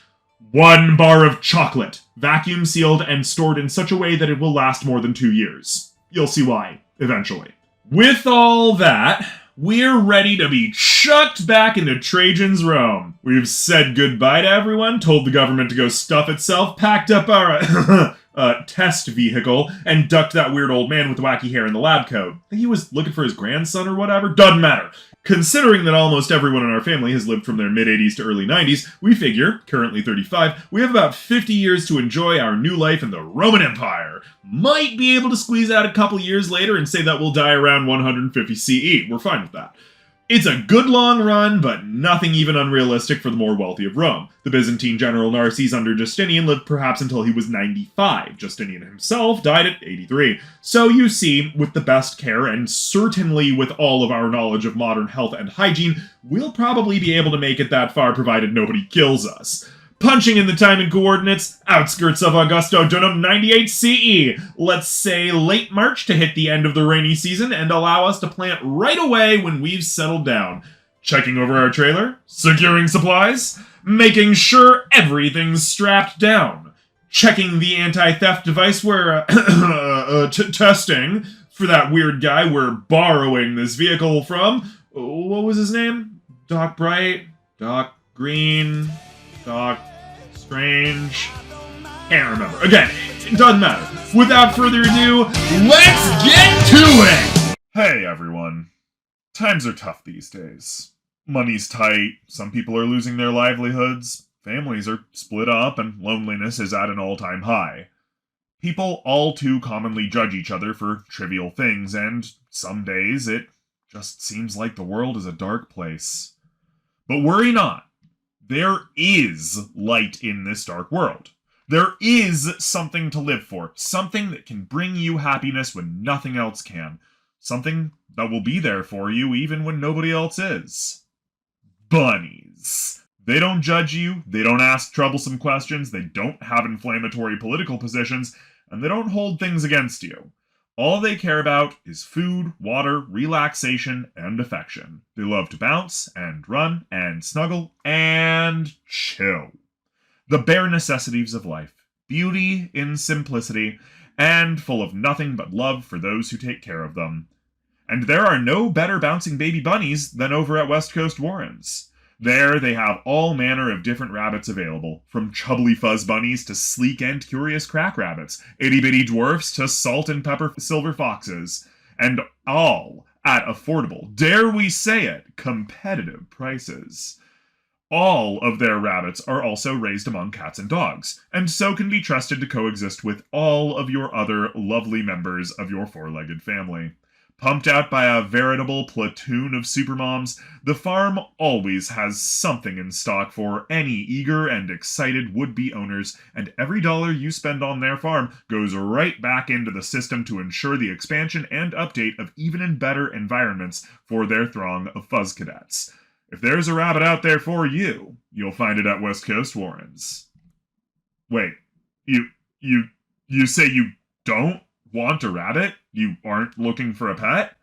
1 bar of chocolate, vacuum sealed and stored in such a way that it will last more than 2 years. You'll see why, eventually. With all that, we're ready to be chucked back into Trajan's Rome. We've said goodbye to everyone, told the government to go stuff itself, packed up our test vehicle, and ducked that weird old man with the wacky hair in the lab coat. I think he was looking for his grandson or whatever. Doesn't matter. Considering that almost everyone in our family has lived from their mid-80s to early 90s, we figure, currently 35, we have about 50 years to enjoy our new life in the Roman Empire. Might be able to squeeze out a couple years later and say that we'll die around 150 CE. We're fine with that. It's a good long run, but nothing even unrealistic for the more wealthy of Rome. The Byzantine general Narses under Justinian lived perhaps until he was 95. Justinian himself died at 83. So you see, with the best care, and certainly with all of our knowledge of modern health and hygiene, we'll probably be able to make it that far provided nobody kills us. Punching in the time and coordinates, outskirts of Augusto Dunum 98 CE. Let's say late March to hit the end of the rainy season and allow us to plant right away when we've settled down. Checking over our trailer, securing supplies, making sure everything's strapped down. Checking the anti-theft device we're testing for that weird guy we're borrowing this vehicle from. What was his name? Doc Bright? Doc Green? Doc Strange? Can't remember. Again, it doesn't matter. Without further ado, let's get to it! Hey everyone. Times are tough these days. Money's tight, some people are losing their livelihoods, families are split up, and loneliness is at an all-time high. People all too commonly judge each other for trivial things, and some days it just seems like the world is a dark place. But worry not. There is light in this dark world. There is something to live for, something that can bring you happiness when nothing else can, something that will be there for you even when nobody else is. Bunnies. They don't judge you, they don't ask troublesome questions, they don't have inflammatory political positions, and they don't hold things against you. All they care about is food, water, relaxation, and affection. They love to bounce, and run, and snuggle, and chill. The bare necessities of life, beauty in simplicity, and full of nothing but love for those who take care of them. And there are no better bouncing baby bunnies than over at West Coast Warrens. There they have all manner of different rabbits available, from chubbly fuzz bunnies to sleek and curious crack rabbits, itty-bitty dwarfs to salt and pepper silver foxes, and all at affordable, dare we say it, competitive prices. All of their rabbits are also raised among cats and dogs, and so can be trusted to coexist with all of your other lovely members of your four-legged family. Pumped out by a veritable platoon of supermoms, the farm always has something in stock for any eager and excited would-be owners, and every dollar you spend on their farm goes right back into the system to ensure the expansion and update of even and better environments for their throng of fuzz cadets. If there's a rabbit out there for you, you'll find it at West Coast Warrens. Wait, you say you don't want a rabbit? You aren't looking for a pet?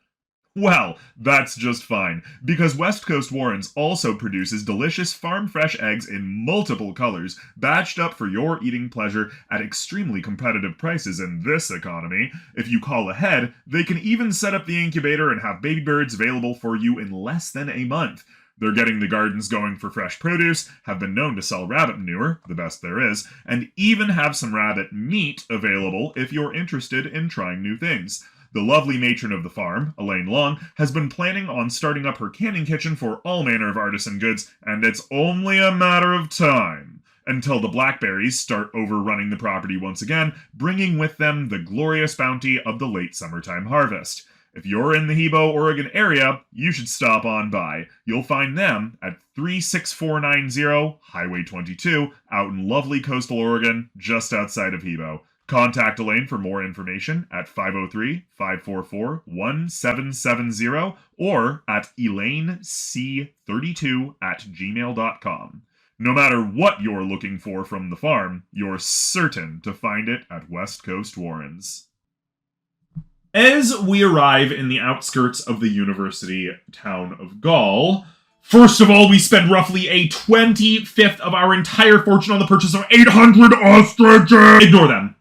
Well, that's just fine, because West Coast Warrens also produces delicious farm-fresh eggs in multiple colors, batched up for your eating pleasure at extremely competitive prices in this economy. If you call ahead, they can even set up the incubator and have baby birds available for you in less than a month. They're getting the gardens going for fresh produce, have been known to sell rabbit manure, the best there is, and even have some rabbit meat available if you're interested in trying new things. The lovely matron of the farm, Elaine Long, has been planning on starting up her canning kitchen for all manner of artisan goods, and it's only a matter of time until the blackberries start overrunning the property once again, bringing with them the glorious bounty of the late summertime harvest. If you're in the Hebo, Oregon area, you should stop on by. You'll find them at 36490 Highway 22 out in lovely coastal Oregon, just outside of Hebo. Contact Elaine for more information at 503-544-1770 or at elainec32@gmail.com. No matter what you're looking for from the farm, you're certain to find it at West Coast Warrens. As we arrive in the outskirts of the university town of Gaul, first of all, we spend roughly a 25th of our entire fortune on the purchase of 800 ostriches! Ignore them.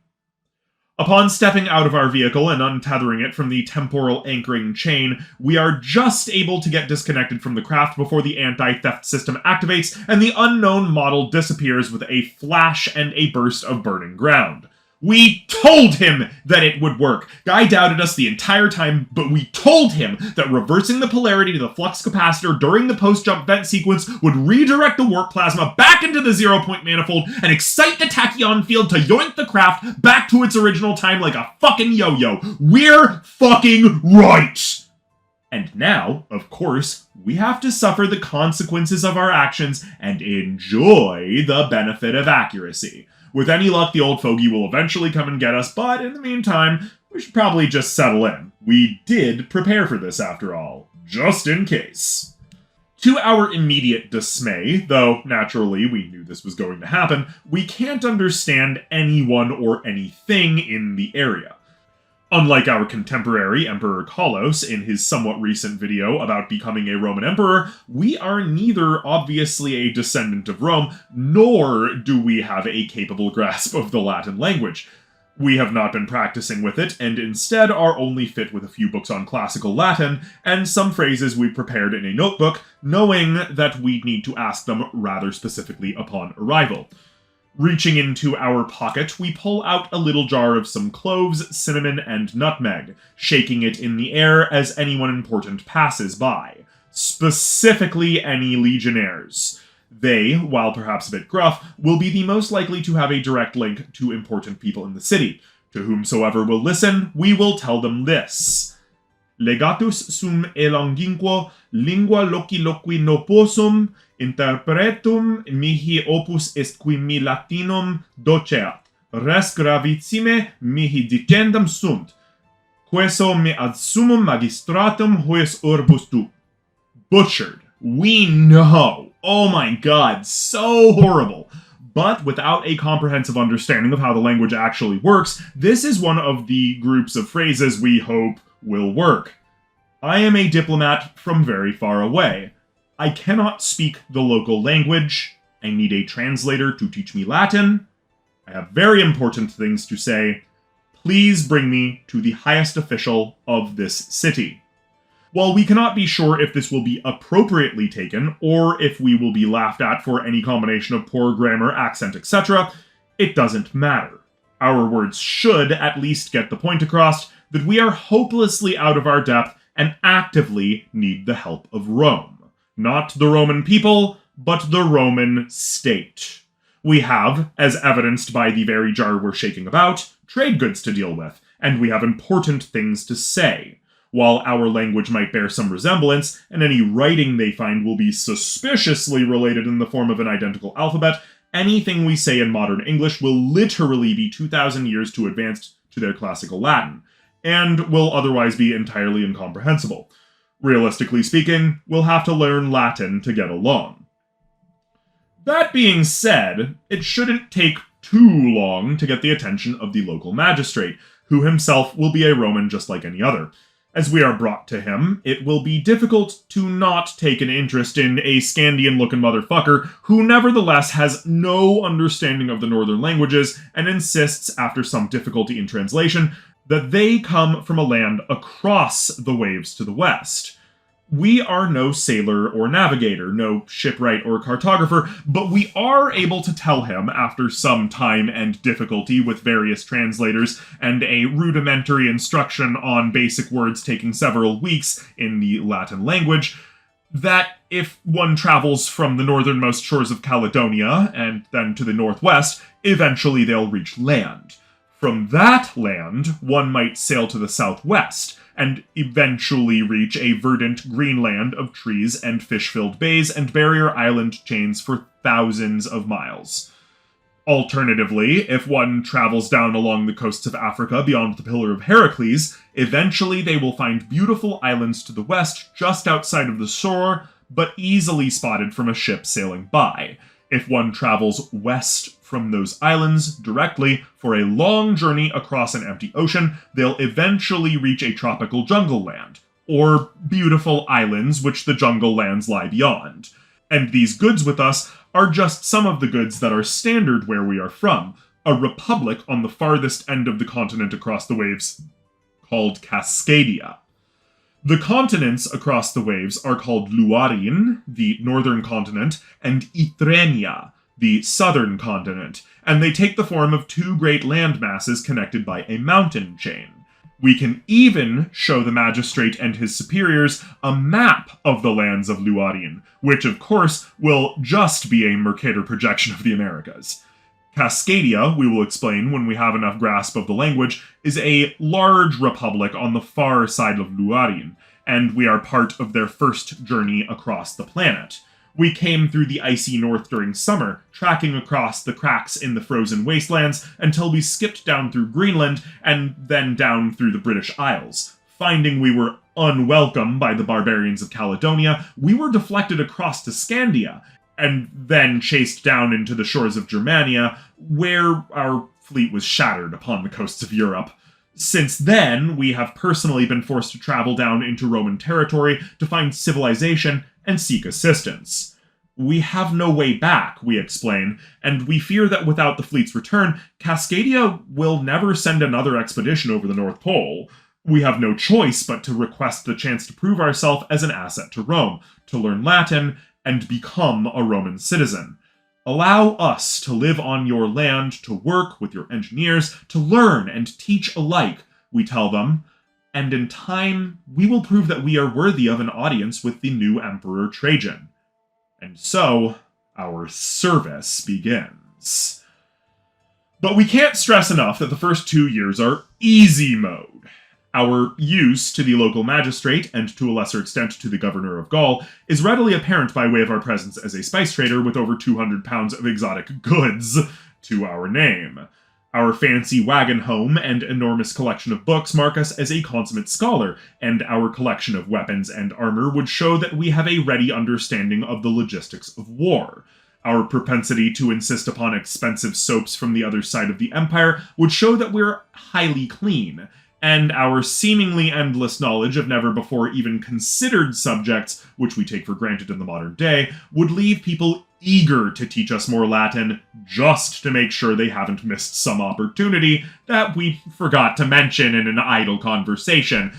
Upon stepping out of our vehicle and untethering it from the temporal anchoring chain, we are just able to get disconnected from the craft before the anti-theft system activates and the unknown model disappears with a flash and a burst of burning ground. We told him that it would work. Guy doubted us the entire time, but we told him that reversing the polarity to the flux capacitor during the post-jump vent sequence would redirect the warp plasma back into the zero-point manifold and excite the tachyon field to yoink the craft back to its original time like a fucking yo-yo. We're fucking right! And now, of course, we have to suffer the consequences of our actions and enjoy the benefit of accuracy. With any luck, the old fogey will eventually come and get us, but in the meantime, we should probably just settle in. We did prepare for this, after all, just in case. To our immediate dismay, though naturally we knew this was going to happen, we can't understand anyone or anything in the area. Unlike our contemporary Emperor Kaulos in his somewhat recent video about becoming a Roman emperor, we are neither obviously a descendant of Rome, nor do we have a capable grasp of the Latin language. We have not been practicing with it, and instead are only fit with a few books on classical Latin, and some phrases we prepared in a notebook, knowing that we'd need to ask them rather specifically upon arrival. Reaching into our pocket, we pull out a little jar of some cloves, cinnamon, and nutmeg, shaking it in the air as anyone important passes by. Specifically any legionnaires. They, while perhaps a bit gruff, will be the most likely to have a direct link to important people in the city. To whomsoever will listen, we will tell them this. legatus sum elonginquo lingua loqui no possum interpretum mihi opus est qui mi latinum doceat. Res gravissime mihi dicendum sunt, queso me ad summum magistratum huius urbus duc. Butchered. We know. Oh my god, so horrible. But without a comprehensive understanding of how the language actually works, this is one of the groups of phrases we hope will work. I am a diplomat from very far away. I cannot speak the local language. I need a translator to teach me Latin. I have very important things to say. Please bring me to the highest official of this city. While we cannot be sure if this will be appropriately taken, or if we will be laughed at for any combination of poor grammar, accent, etc., it doesn't matter. Our words should at least get the point across that we are hopelessly out of our depth and actively need the help of Rome. Not the Roman people, but the Roman state. We have, as evidenced by the very jar we're shaking about, trade goods to deal with, and we have important things to say. While our language might bear some resemblance, and any writing they find will be suspiciously related in the form of an identical alphabet, anything we say in modern English will literally be 2,000 years too advanced to their classical Latin, and will otherwise be entirely incomprehensible. Realistically speaking, we'll have to learn Latin to get along. That being said, it shouldn't take too long to get the attention of the local magistrate, who himself will be a Roman just like any other. As we are brought to him, it will be difficult to not take an interest in a Scandian-looking motherfucker who nevertheless has no understanding of the northern languages and insists, after some difficulty in translation, that they come from a land across the waves to the west. We are no sailor or navigator, no shipwright or cartographer, but we are able to tell him, after some time and difficulty with various translators and a rudimentary instruction on basic words taking several weeks in the Latin language, that if one travels from the northernmost shores of Caledonia and then to the northwest, eventually they'll reach land. From that land, one might sail to the southwest, and eventually reach a verdant green land of trees and fish-filled bays and barrier island chains for thousands of miles. Alternatively, if one travels down along the coasts of Africa beyond the Pillar of Heracles, eventually they will find beautiful islands to the west just outside of the shore, but easily spotted from a ship sailing by. If one travels west from those islands directly for a long journey across an empty ocean, they'll eventually reach a tropical jungle land, or beautiful islands which the jungle lands lie beyond. And these goods with us are just some of the goods that are standard where we are from, a republic on the farthest end of the continent across the waves, called Cascadia. The continents across the waves are called Luarien, the northern continent, and Itrenia, the southern continent, and they take the form of two great land masses connected by a mountain chain. We can even show the magistrate and his superiors a map of the lands of Luarien, which of course will just be a Mercator projection of the Americas. Cascadia, we will explain when we have enough grasp of the language, is a large republic on the far side of Luarien, and we are part of their first journey across the planet. We came through the icy north during summer, tracking across the cracks in the frozen wastelands until we skipped down through Greenland and then down through the British Isles. Finding we were unwelcome by the barbarians of Caledonia, we were deflected across to Scandia, and then chased down into the shores of Germania, where our fleet was shattered upon the coasts of Europe. Since then, we have personally been forced to travel down into Roman territory to find civilization and seek assistance. We have no way back, we explain, and we fear that without the fleet's return, Cascadia will never send another expedition over the North Pole. We have no choice but to request the chance to prove ourselves as an asset to Rome, to learn Latin, and become a Roman citizen. Allow us to live on your land, to work with your engineers, to learn and teach alike, we tell them, and in time, we will prove that we are worthy of an audience with the new Emperor Trajan. And so, our service begins. But we can't stress enough that the first 2 years are easy mode. Our use to the local magistrate, and to a lesser extent to the governor of Gaul, is readily apparent by way of our presence as a spice trader with over 200 pounds of exotic goods to our name. Our fancy wagon home and enormous collection of books mark us as a consummate scholar, and our collection of weapons and armor would show that we have a ready understanding of the logistics of war. Our propensity to insist upon expensive soaps from the other side of the empire would show that we're highly clean, and our seemingly endless knowledge of never before even considered subjects, which we take for granted in the modern day, would leave people eager to teach us more Latin just to make sure they haven't missed some opportunity that we forgot to mention in an idle conversation.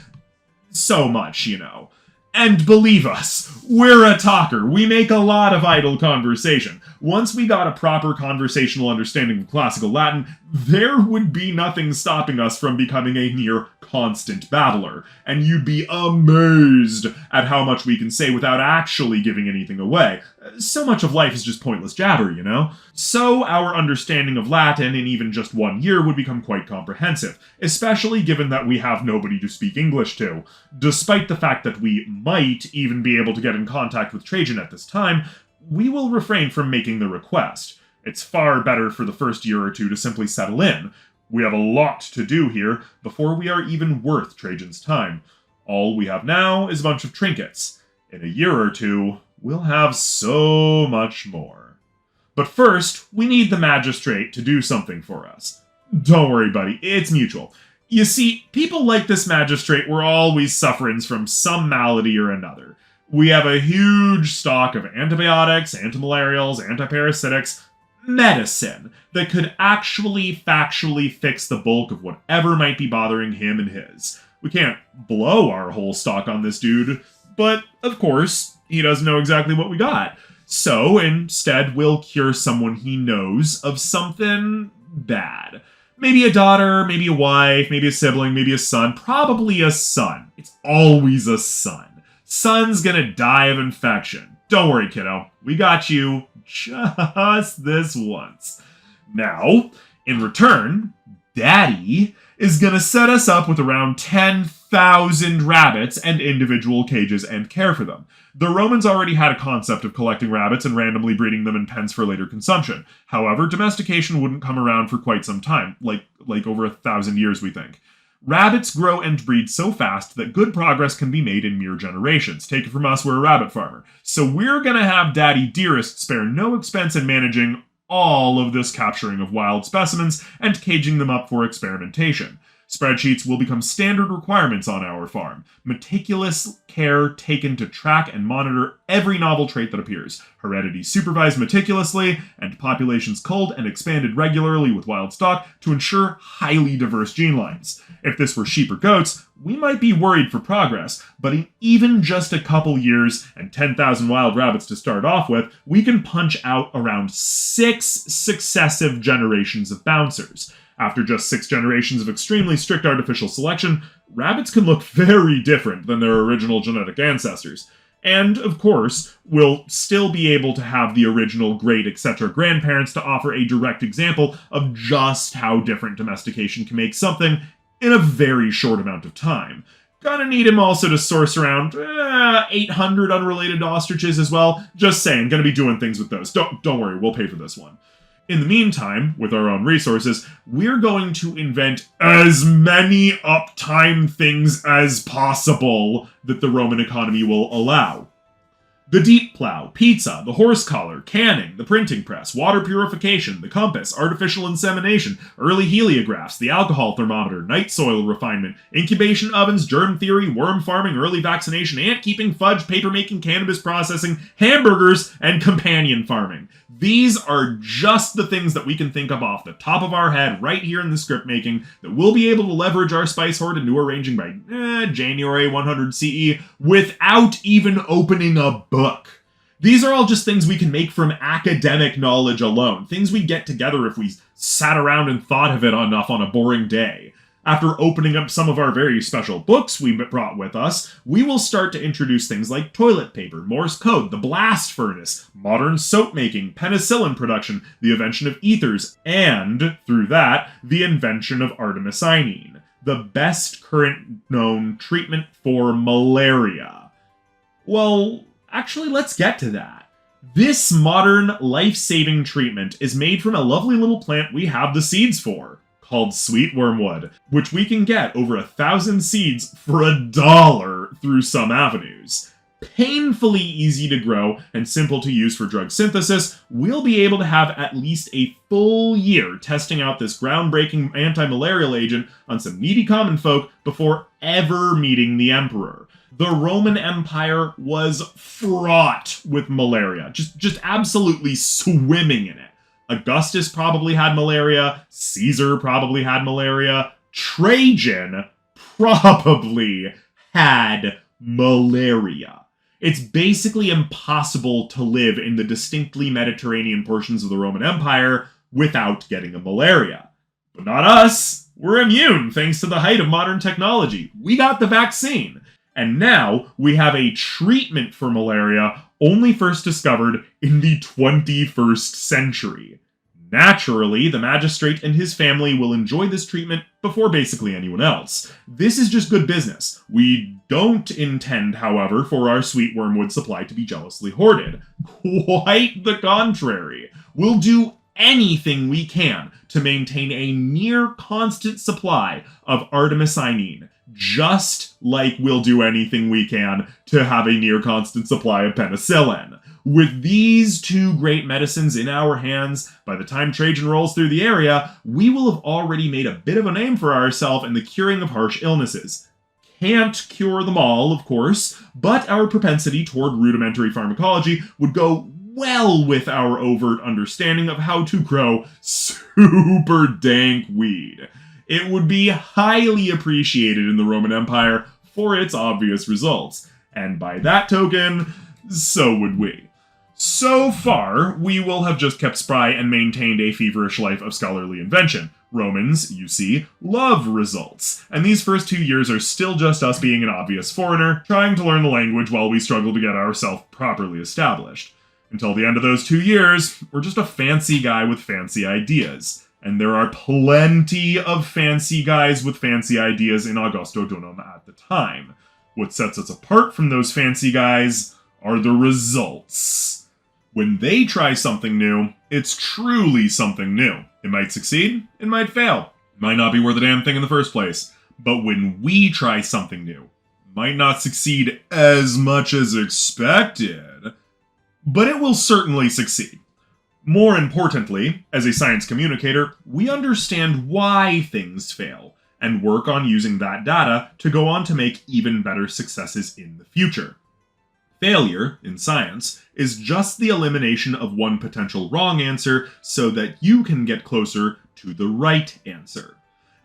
So much, you know. And believe us, we're a talker. We make a lot of idle conversation. Once we got a proper conversational understanding of classical Latin, there would be nothing stopping us from becoming a near constant babbler, and you'd be amazed at how much we can say without actually giving anything away. So much of life is just pointless jabber, you know? So our understanding of Latin in even just 1 year would become quite comprehensive, especially given that we have nobody to speak English to. Despite the fact that we might even be able to get in contact with Trajan at this time, we will refrain from making the request. It's far better for the first year or two to simply settle in. We have a lot to do here before we are even worth Trajan's time. All we have now is a bunch of trinkets. In a year or two, we'll have so much more. But first, we need the magistrate to do something for us. Don't worry, buddy, it's mutual. You see, people like this magistrate were always sufferings from some malady or another. We have a huge stock of antibiotics, antimalarials, antiparasitics, medicine that could actually factually fix the bulk of whatever might be bothering him and his. We can't blow our whole stock on this dude, but of course, he doesn't know exactly what we got. So instead, we'll cure someone he knows of something bad. Maybe a daughter, maybe a wife, maybe a sibling, maybe a son, probably a son. It's always a son. Son's gonna die of infection. Don't worry, kiddo. We got you just this once. Now, in return, Daddy is gonna set us up with around 10,000 rabbits and individual cages and care for them. The Romans already had a concept of collecting rabbits and randomly breeding them in pens for later consumption. However, domestication wouldn't come around for quite some time, like over 1,000 years, we think. Rabbits grow and breed so fast that good progress can be made in mere generations. Take it from us, we're a rabbit farmer. So we're gonna have Daddy Dearest spare no expense in managing all of this capturing of wild specimens and caging them up for experimentation. Spreadsheets will become standard requirements on our farm. Meticulous care taken to track and monitor every novel trait that appears. Heredity supervised meticulously, and populations culled and expanded regularly with wild stock to ensure highly diverse gene lines. If this were sheep or goats, we might be worried for progress, but in even just a couple years and 10,000 wild rabbits to start off with, we can punch out around 6 successive generations of bouncers. After just 6 generations of extremely strict artificial selection, rabbits can look very different than their original genetic ancestors. And, of course, we'll still be able to have the original great etc. grandparents to offer a direct example of just how different domestication can make something in a very short amount of time. Gonna need him also to source around 800 unrelated ostriches as well. Just saying, gonna be doing things with those. Don't worry, we'll pay for this one. In the meantime, with our own resources, we're going to invent as many uptime things as possible that the Roman economy will allow. The deep plow, pizza, the horse collar, canning, the printing press, water purification, the compass, artificial insemination, early heliographs, the alcohol thermometer, night soil refinement, incubation ovens, germ theory, worm farming, early vaccination, ant keeping, fudge, papermaking, cannabis processing, hamburgers, and companion farming. These are just the things that we can think of off the top of our head right here in the script making that we'll be able to leverage our spice hoard into arranging by January 100 CE without even opening a book. These are all just things we can make from academic knowledge alone, things we get together if we sat around and thought of it enough on a boring day. After opening up some of our very special books we brought with us, we will start to introduce things like toilet paper, Morse code, the blast furnace, modern soap making, penicillin production, the invention of ethers, and, through that, the invention of artemisinin. the best current known treatment for malaria. Well, actually, let's get to that. This modern, life-saving treatment is made from a lovely little plant we have the seeds for, called sweet wormwood, which we can get over 1,000 seeds for $1 through some avenues. Painfully easy to grow and simple to use for drug synthesis, we'll be able to have at least a full year testing out this groundbreaking anti-malarial agent on some needy common folk before ever meeting the Emperor. The Roman Empire was fraught with malaria, just absolutely swimming in it. Augustus probably had malaria, Caesar probably had malaria, Trajan probably had malaria. It's basically impossible to live in the distinctly Mediterranean portions of the Roman Empire without getting a malaria. But not us. We're immune thanks to the height of modern technology. We got the vaccine. And now we have a treatment for malaria only first discovered in the 21st century. Naturally, the magistrate and his family will enjoy this treatment before basically anyone else. This is just good business. We don't intend, however, for our sweet wormwood supply to be jealously hoarded. Quite the contrary. We'll do anything we can to maintain a near constant supply of artemisinin, just like we'll do anything we can to have a near constant supply of penicillin. With these two great medicines in our hands, by the time Trajan rolls through the area, we will have already made a bit of a name for ourselves in the curing of harsh illnesses. Can't cure them all, of course, but our propensity toward rudimentary pharmacology would go well with our overt understanding of how to grow super dank weed. It would be highly appreciated in the Roman Empire for its obvious results, and by that token, so would we. So far, we will have just kept spry and maintained a feverish life of scholarly invention. Romans, you see, love results, and these first 2 years are still just us being an obvious foreigner, trying to learn the language while we struggle to get ourselves properly established. Until the end of those 2 years, we're just a fancy guy with fancy ideas. And there are plenty of fancy guys with fancy ideas in Augusto Dunum at the time. What sets us apart from those fancy guys are the results. When they try something new, it's truly something new. It might succeed, it might fail. It might not be worth a damn thing in the first place. But when we try something new, it might not succeed as much as expected, but it will certainly succeed. More importantly, as a science communicator, we understand why things fail, and work on using that data to go on to make even better successes in the future. Failure, in science, is just the elimination of one potential wrong answer so that you can get closer to the right answer.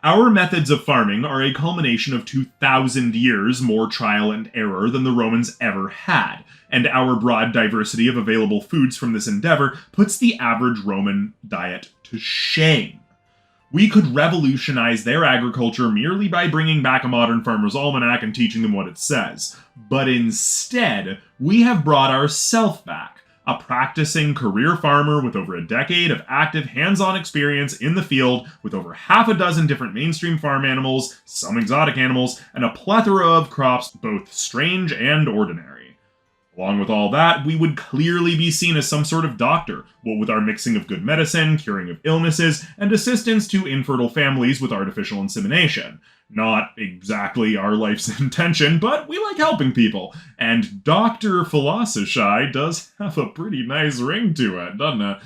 Our methods of farming are a culmination of 2,000 years more trial and error than the Romans ever had, and our broad diversity of available foods from this endeavor puts the average Roman diet to shame. We could revolutionize their agriculture merely by bringing back a modern farmer's almanac and teaching them what it says. But instead, we have brought ourselves back, a practicing career farmer with over a decade of active hands-on experience in the field with over half a dozen different mainstream farm animals, some exotic animals, and a plethora of crops both strange and ordinary. Along with all that, we would clearly be seen as some sort of doctor, what with our mixing of good medicine, curing of illnesses, and assistance to infertile families with artificial insemination. Not exactly our life's intention, but we like helping people, and Dr. Philosophy does have a pretty nice ring to it, doesn't it?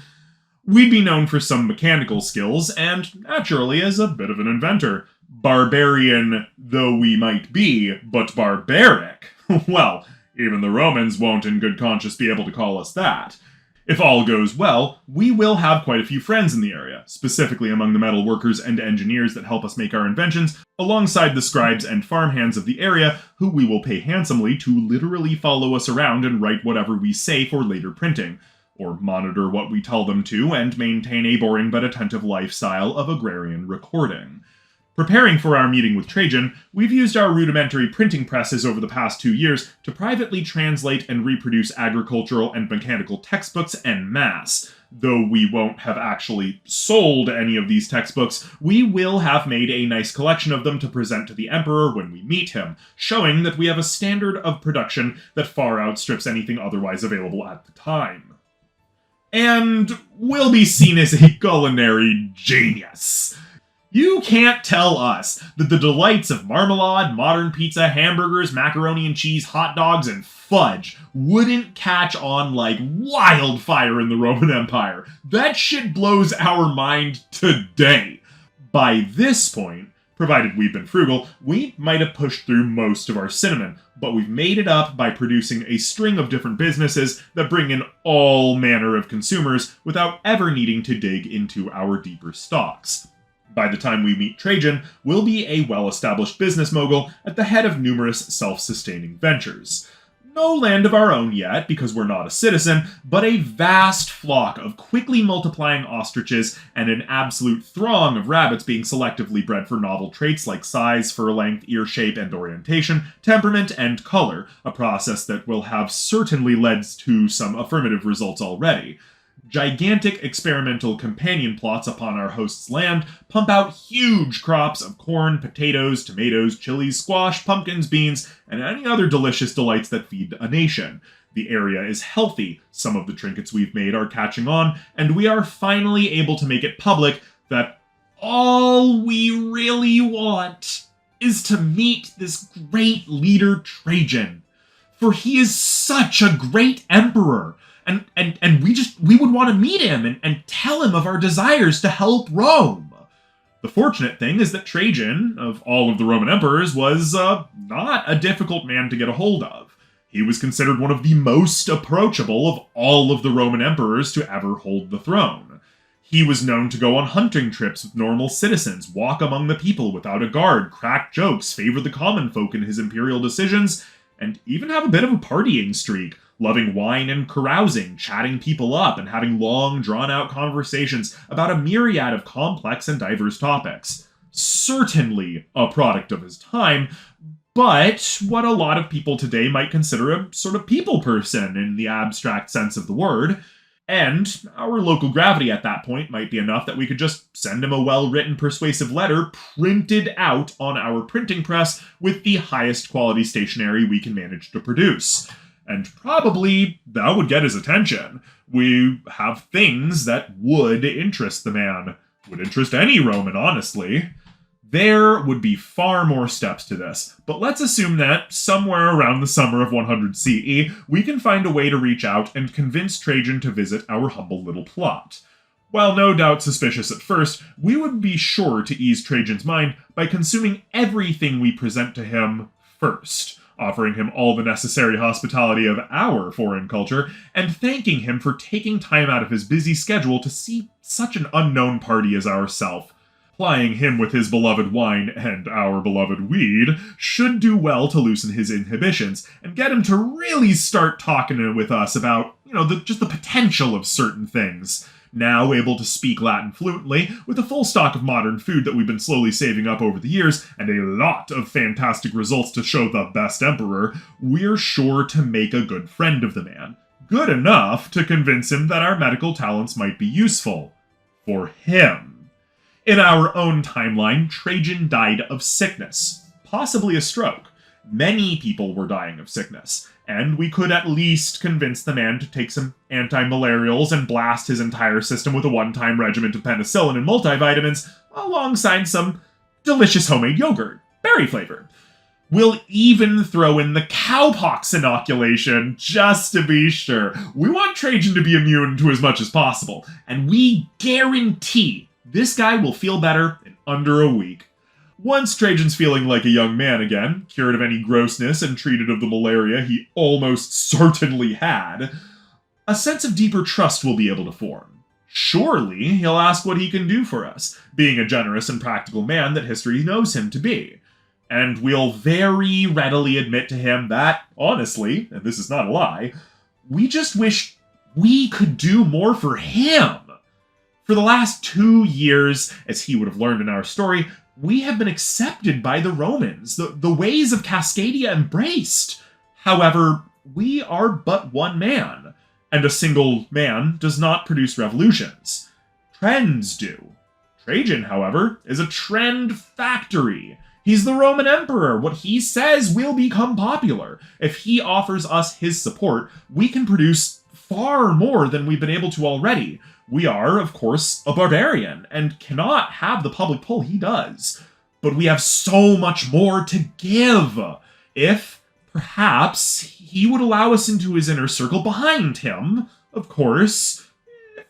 We'd be known for some mechanical skills, and naturally as a bit of an inventor. Barbarian though we might be, but barbaric. Well, even the Romans won't in good conscience be able to call us that. If all goes well, we will have quite a few friends in the area, specifically among the metal workers and engineers that help us make our inventions, alongside the scribes and farmhands of the area, who we will pay handsomely to literally follow us around and write whatever we say for later printing, or monitor what we tell them to and maintain a boring but attentive lifestyle of agrarian recording. Preparing for our meeting with Trajan, we've used our rudimentary printing presses over the past 2 years to privately translate and reproduce agricultural and mechanical textbooks en masse. Though we won't have actually sold any of these textbooks, we will have made a nice collection of them to present to the Emperor when we meet him, showing that we have a standard of production that far outstrips anything otherwise available at the time. And we'll be seen as a culinary genius. You can't tell us that the delights of marmalade, modern pizza, hamburgers, macaroni and cheese, hot dogs, and fudge wouldn't catch on like wildfire in the Roman Empire. That shit blows our mind today. By this point, provided we've been frugal, we might have pushed through most of our cinnamon, but we've made it up by producing a string of different businesses that bring in all manner of consumers without ever needing to dig into our deeper stocks. By the time we meet Trajan, we'll be a well-established business mogul at the head of numerous self-sustaining ventures. No land of our own yet, because we're not a citizen, but a vast flock of quickly multiplying ostriches and an absolute throng of rabbits being selectively bred for novel traits like size, fur length, ear shape and orientation, temperament, and color, a process that will have certainly led to some affirmative results already. Gigantic experimental companion plots upon our host's land pump out huge crops of corn, potatoes, tomatoes, chilies, squash, pumpkins, beans, and any other delicious delights that feed a nation. The area is healthy, some of the trinkets we've made are catching on, and we are finally able to make it public that all we really want is to meet this great leader Trajan. For he is such a great emperor. And we would want to meet him and tell him of our desires to help Rome. The fortunate thing is that Trajan, of all of the Roman emperors, was not a difficult man to get a hold of. He was considered one of the most approachable of all of the Roman emperors to ever hold the throne. He was known to go on hunting trips with normal citizens, walk among the people without a guard, crack jokes, favor the common folk in his imperial decisions, and even have a bit of a partying streak, loving wine and carousing, chatting people up, and having long, drawn-out conversations about a myriad of complex and diverse topics. Certainly a product of his time, but what a lot of people today might consider a sort of people person in the abstract sense of the word. And our local gravity at that point might be enough that we could just send him a well-written, persuasive letter printed out on our printing press with the highest quality stationery we can manage to produce. And probably that would get his attention. We have things that would interest the man. Would interest any Roman, honestly. There would be far more steps to this, but let's assume that somewhere around the summer of 100 CE, we can find a way to reach out and convince Trajan to visit our humble little plot. While no doubt suspicious at first, we would be sure to ease Trajan's mind by consuming everything we present to him first, offering him all the necessary hospitality of our foreign culture, and thanking him for taking time out of his busy schedule to see such an unknown party as ourself. Plying him with his beloved wine and our beloved weed should do well to loosen his inhibitions and get him to really start talking with us about, just the potential of certain things. Now able to speak Latin fluently, with a full stock of modern food that we've been slowly saving up over the years, and a lot of fantastic results to show the best emperor, we're sure to make a good friend of the man. Good enough to convince him that our medical talents might be useful. For him. In our own timeline, Trajan died of sickness, possibly a stroke. Many people were dying of sickness, and we could at least convince the man to take some anti-malarials and blast his entire system with a one-time regimen of penicillin and multivitamins, alongside some delicious homemade yogurt, berry flavor. We'll even throw in the cowpox inoculation, just to be sure. We want Trajan to be immune to as much as possible, and we guarantee this guy will feel better in under a week. Once Trajan's feeling like a young man again, cured of any grossness and treated of the malaria he almost certainly had, a sense of deeper trust will be able to form. Surely he'll ask what he can do for us, being a generous and practical man that history knows him to be. And we'll very readily admit to him that, honestly, and this is not a lie, we just wish we could do more for him. For the last 2 years, as he would have learned in our story, we have been accepted by the Romans, the ways of Cascadia embraced. However, we are but one man, and a single man does not produce revolutions. Trends do. Trajan, however, is a trend factory. He's the Roman emperor. What he says will become popular. If he offers us his support, we can produce far more than we've been able to already. We are, of course, a barbarian, and cannot have the public pull he does. But we have so much more to give. If, perhaps, he would allow us into his inner circle behind him, of course,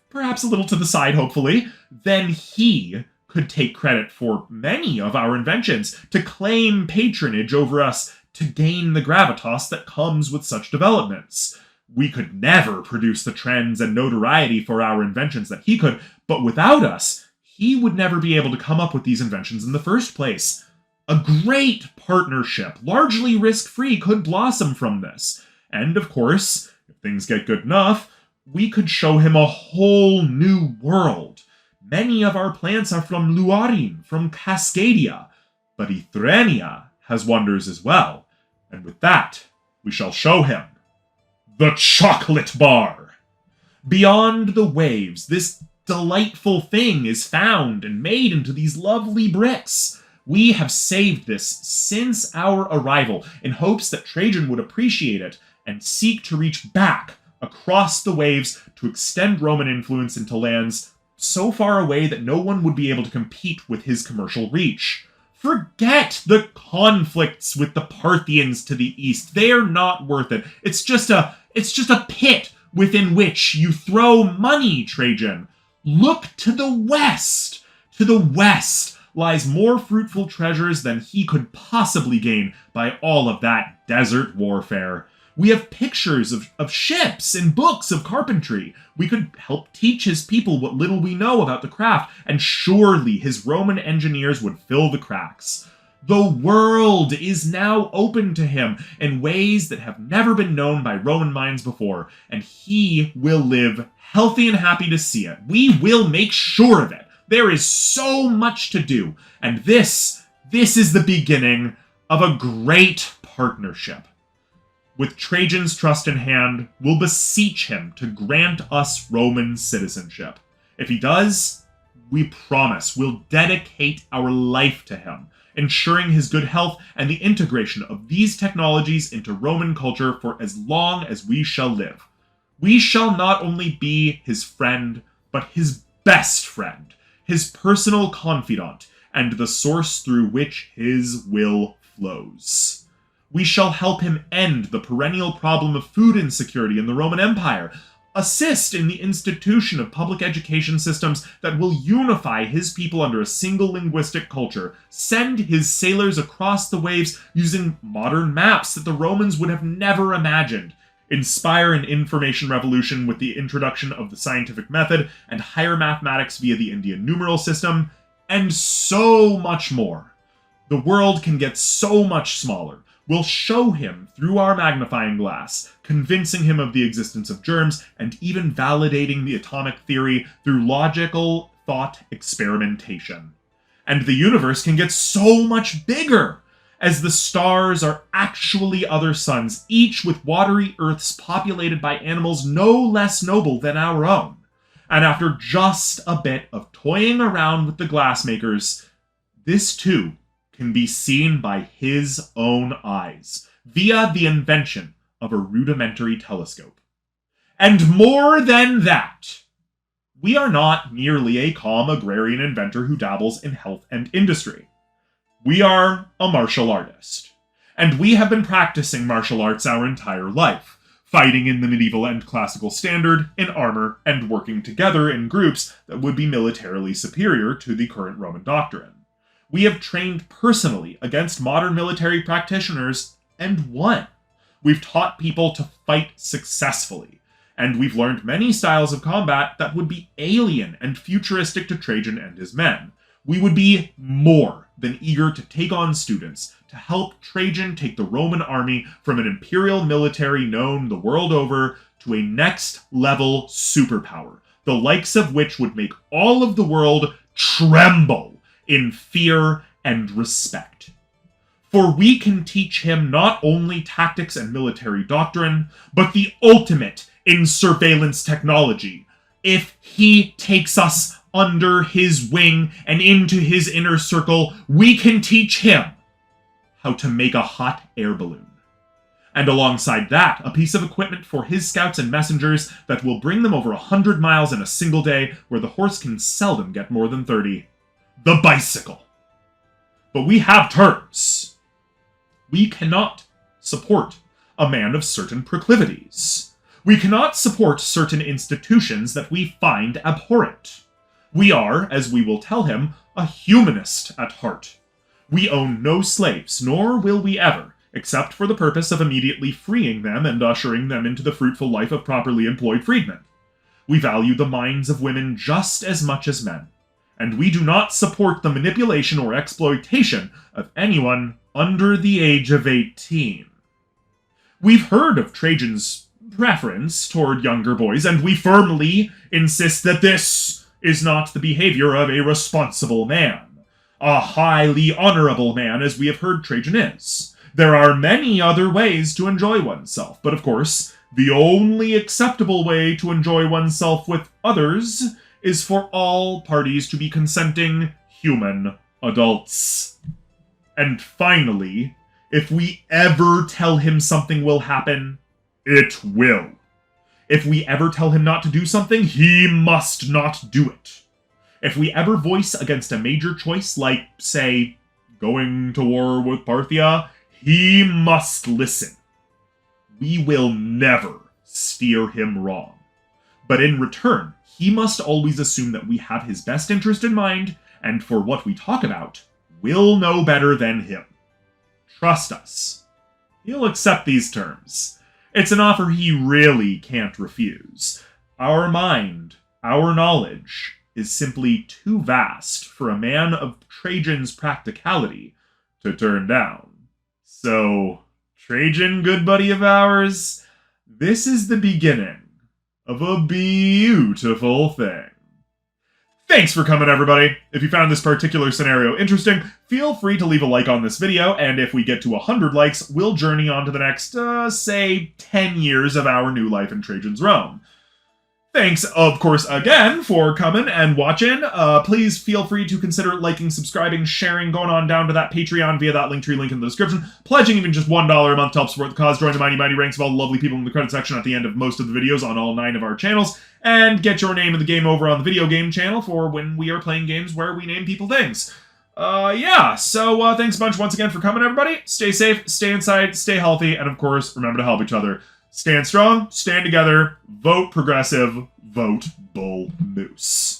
perhaps a little to the side, hopefully, then he could take credit for many of our inventions, to claim patronage over us, to gain the gravitas that comes with such developments. We could never produce the trends and notoriety for our inventions that he could, but without us, he would never be able to come up with these inventions in the first place. A great partnership, largely risk-free, could blossom from this. And, of course, if things get good enough, we could show him a whole new world. Many of our plants are from Luarin, from Cascadia, but Ethrenia has wonders as well. And with that, we shall show him the chocolate bar. Beyond the waves, this delightful thing is found and made into these lovely bricks. We have saved this since our arrival in hopes that Trajan would appreciate it and seek to reach back across the waves to extend Roman influence into lands so far away that no one would be able to compete with his commercial reach. Forget the conflicts with the Parthians to the east. They're not worth it. It's just a pit within which you throw money, Trajan. Look to the west. To the west lies more fruitful treasures than he could possibly gain by all of that desert warfare. We have pictures of ships and books of carpentry. We could help teach his people what little we know about the craft, and surely his Roman engineers would fill the cracks. The world is now open to him in ways that have never been known by Roman minds before, and he will live healthy and happy to see it. We will make sure of it. There is so much to do, and this is the beginning of a great partnership. With Trajan's trust in hand, we'll beseech him to grant us Roman citizenship. If he does, we promise we'll dedicate our life to him, ensuring his good health and the integration of these technologies into Roman culture for as long as we shall live. We shall not only be his friend, but his best friend, his personal confidant, and the source through which his will flows. We shall help him end the perennial problem of food insecurity in the Roman Empire, assist in the institution of public education systems that will unify his people under a single linguistic culture, send his sailors across the waves using modern maps that the Romans would have never imagined, inspire an information revolution with the introduction of the scientific method and higher mathematics via the Indian numeral system, and so much more. The world can get so much smaller. We'll show him through our magnifying glass, convincing him of the existence of germs, and even validating the atomic theory through logical thought experimentation. And the universe can get so much bigger, as the stars are actually other suns, each with watery earths populated by animals no less noble than our own. And after just a bit of toying around with the glassmakers, this too can be seen by his own eyes, via the invention of a rudimentary telescope. And more than that, we are not merely a calm agrarian inventor who dabbles in health and industry. We are a martial artist, and we have been practicing martial arts our entire life, fighting in the medieval and classical standard, in armor, and working together in groups that would be militarily superior to the current Roman doctrine. We have trained personally against modern military practitioners and won. We've taught people to fight successfully, and we've learned many styles of combat that would be alien and futuristic to Trajan and his men. We would be more than eager to take on students to help Trajan take the Roman army from an imperial military known the world over to a next-level superpower, the likes of which would make all of the world tremble in fear and respect. For we can teach him not only tactics and military doctrine, but the ultimate in surveillance technology. If he takes us under his wing and into his inner circle, we can teach him how to make a hot air balloon. And alongside that, a piece of equipment for his scouts and messengers that will bring them over 100 miles in a single day, where the horse can seldom get more than 30. The bicycle. But we have terms. We cannot support a man of certain proclivities. We cannot support certain institutions that we find abhorrent. We are, as we will tell him, a humanist at heart. We own no slaves, nor will we ever, except for the purpose of immediately freeing them and ushering them into the fruitful life of properly employed freedmen. We value the minds of women just as much as men, and we do not support the manipulation or exploitation of anyone under the age of 18. We've heard of Trajan's preference toward younger boys, and we firmly insist that this is not the behavior of a responsible man, a highly honorable man, as we have heard Trajan is. There are many other ways to enjoy oneself, but of course, the only acceptable way to enjoy oneself with others is for all parties to be consenting human adults. And finally, if we ever tell him something will happen, it will. If we ever tell him not to do something, he must not do it. If we ever voice against a major choice, like, say, going to war with Parthia, he must listen. We will never steer him wrong. But in return, he must always assume that we have his best interest in mind, and for what we talk about, we'll know better than him. Trust us. He'll accept these terms. It's an offer he really can't refuse. Our mind, our knowledge, is simply too vast for a man of Trajan's practicality to turn down. So, Trajan, good buddy of ours, this is the beginning of a beautiful thing. Thanks for coming, everybody. If you found this particular scenario interesting, feel free to leave a like on this video, and if we get to 100 likes, we'll journey on to the next, say, 10 years of our new life in Trajan's Rome. Thanks, of course, again for coming and watching. Please feel free to consider liking, subscribing, sharing, going on down to that Patreon via that Linktree link in the description, pledging even just $1 a month to help support the cause, join the mighty ranks of all the lovely people in the credit section at the end of most of the videos on all 9 of our channels, and get your name in the game over on the video game channel for when we are playing games where we name people things. So thanks a bunch once again for coming, everybody. Stay safe, stay inside, stay healthy, and of course, remember to help each other. Stand strong, stand together, vote progressive, vote Bull Moose.